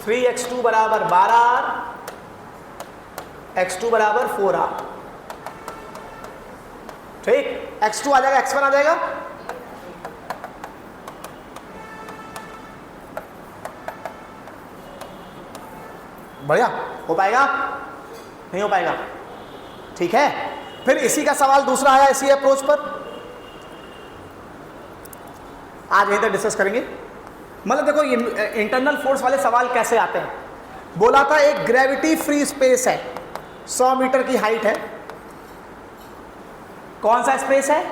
3x2 बराबर 12r, x2 बराबर 4r। ठीक, x2 आ जाएगा, x1 आ जाएगा। बढ़िया, हो पाएगा? नहीं हो पाएगा? ठीक है। फिर इसी का सवाल दूसरा आया इसी अप्रोच पर, आज यहीं तक डिस्कस करेंगे। मतलब देखो ये इंटरनल फोर्स वाले सवाल कैसे आते हैं। बोला था एक ग्रेविटी फ्री स्पेस है, 100 मीटर की हाइट है। कौन सा स्पेस है?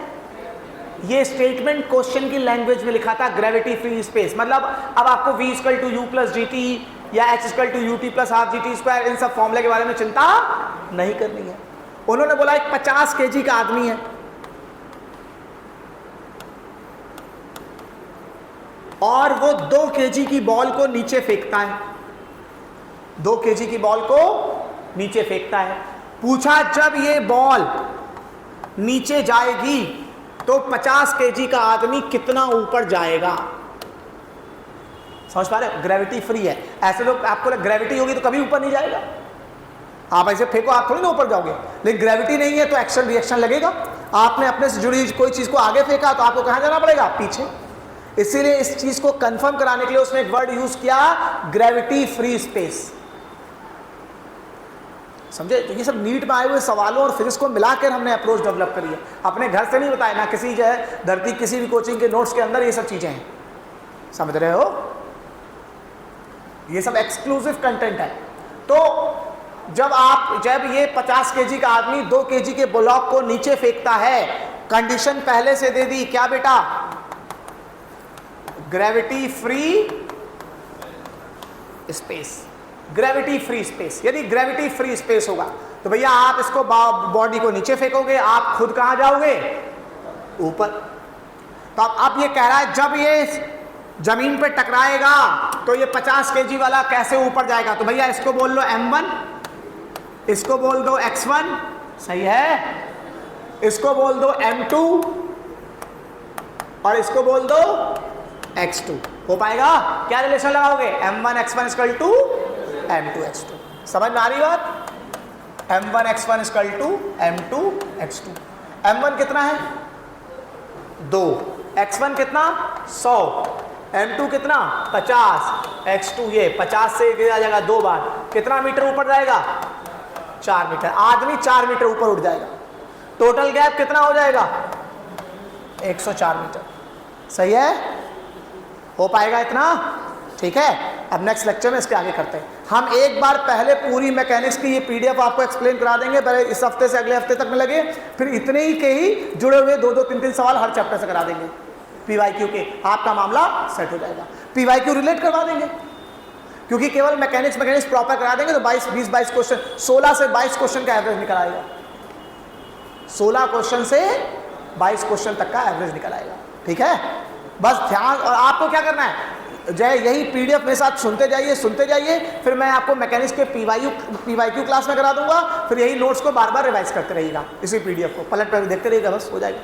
ये स्टेटमेंट क्वेश्चन की लैंग्वेज में लिखा था ग्रेविटी फ्री स्पेस। मतलब अब आपको v equal to u plus g t या h equal to u t plus half g t square, इन सब फॉर्मूले के बारे में चिंता नहीं करनी है। उन्होंने बोला एक 50 kg का आदमी है, और वो 2 kg की बॉल को नीचे फेंकता है, 2 kg की बॉल को नीचे फेंकता है। पूछा जब ये बॉल नीचे जाएगी तो 50 kg का आदमी कितना ऊपर जाएगा? समझ पा रहे हो? ग्रेविटी फ्री है। ऐसे लोग आपको ग्रेविटी होगी तो कभी ऊपर नहीं जाएगा। आप ऐसे फेंको, आप थोड़ी ना ऊपर जाओगे, लेकिन ग्रेविटी नहीं है तो एक्शन रिएक्शन लगेगा। आपने अपने से जुड़ी कोई चीज को आगे फेंका तो आपको कहां जाना पड़ेगा? पीछे। इसीलिए इस चीज को कंफर्म कराने के लिए उसने एक वर्ड यूज किया, ग्रेविटी फ्री स्पेस। समझे? तो ये सब नीट में आए हुए सवालों और फिजिक्स को मिलाकर हमने अप्रोच डेवलप करी है। अपने घर से नहीं बताया, ना किसी जो है धरती किसी भी कोचिंग के नोट्स के अंदर ये सब चीजें हैं। समझ रहे हो? ये सब एक्सक्लूसिव कंटेंट है। तो जब ये 50 kg का आदमी 2 kg के ब्लॉक को नीचे फेंकता है, कंडीशन पहले से दे दी, क्या बेटा? Gravity free space. Gravity free space. यदि ग्रेविटी फ्री स्पेस होगा तो भैया आप इसको बॉडी को नीचे फेंकोगे, आप खुद कहां जाओगे? ऊपर। तो अब ये कह रहा है जब ये जमीन पे टकराएगा तो ये 50 kg वाला कैसे ऊपर जाएगा? तो भैया इसको बोल लो m1, इसको बोल दो x1, सही है, इसको बोल दो m2 और इसको बोल दो x2। हो पाएगा? क्या रिलेशन लगाओगे? m1 x1 equal to m2 x2। समझ में आ रही बात? m1 x1 equal to m2 x2। m1 कितना है? 2, x1 कितना? 100, m2 कितना? 50, x2 ये 50 से गिरा जाएगा 2 बार, कितना मीटर ऊपर जाएगा? 4 मीटर। आदमी 4 मीटर ऊपर उठ जाएगा। टोटल गैप कितना हो जाएगा? 104 मीटर। सही है? हो पाएगा इतना? ठीक है। अब नेक्स्ट लेक्चर में इसके आगे करते हैं। हम एक बार पहले पूरी मैकेनिक्स की ये पीडीएफ आपको एक्सप्लेन करा देंगे, पहले इस हफ्ते से अगले हफ्ते तक में लगे, फिर इतने ही के ही जुड़े हुए 2-2, 3-3 सवाल हर चैप्टर से करा देंगे। पीवाईक्यू के आपका मामला सेट हो जाएगा। पीवाईक्यू रिलेट करवा देंगे, क्योंकि केवल मैकेनिक्स प्रॉपर करा देंगे तो 20-22 क्वेश्चन, 16 से 22 क्वेश्चन का एवरेज निकल आएगा। 16 क्वेश्चन से 22 क्वेश्चन तक का एवरेज निकल आएगा। ठीक है? बस ध्यान, और आपको क्या करना है, जय यही पीडीएफ मेरे साथ सुनते जाइए, फिर मैं आपको मैकेनिक्स के पीवाईक्यू क्लास में करा दूंगा, फिर यही नोट्स को बार बार रिवाइज करते रहिएगा, इसी पीडीएफ को पलट कर देखते रहिएगा, बस हो जाएगा।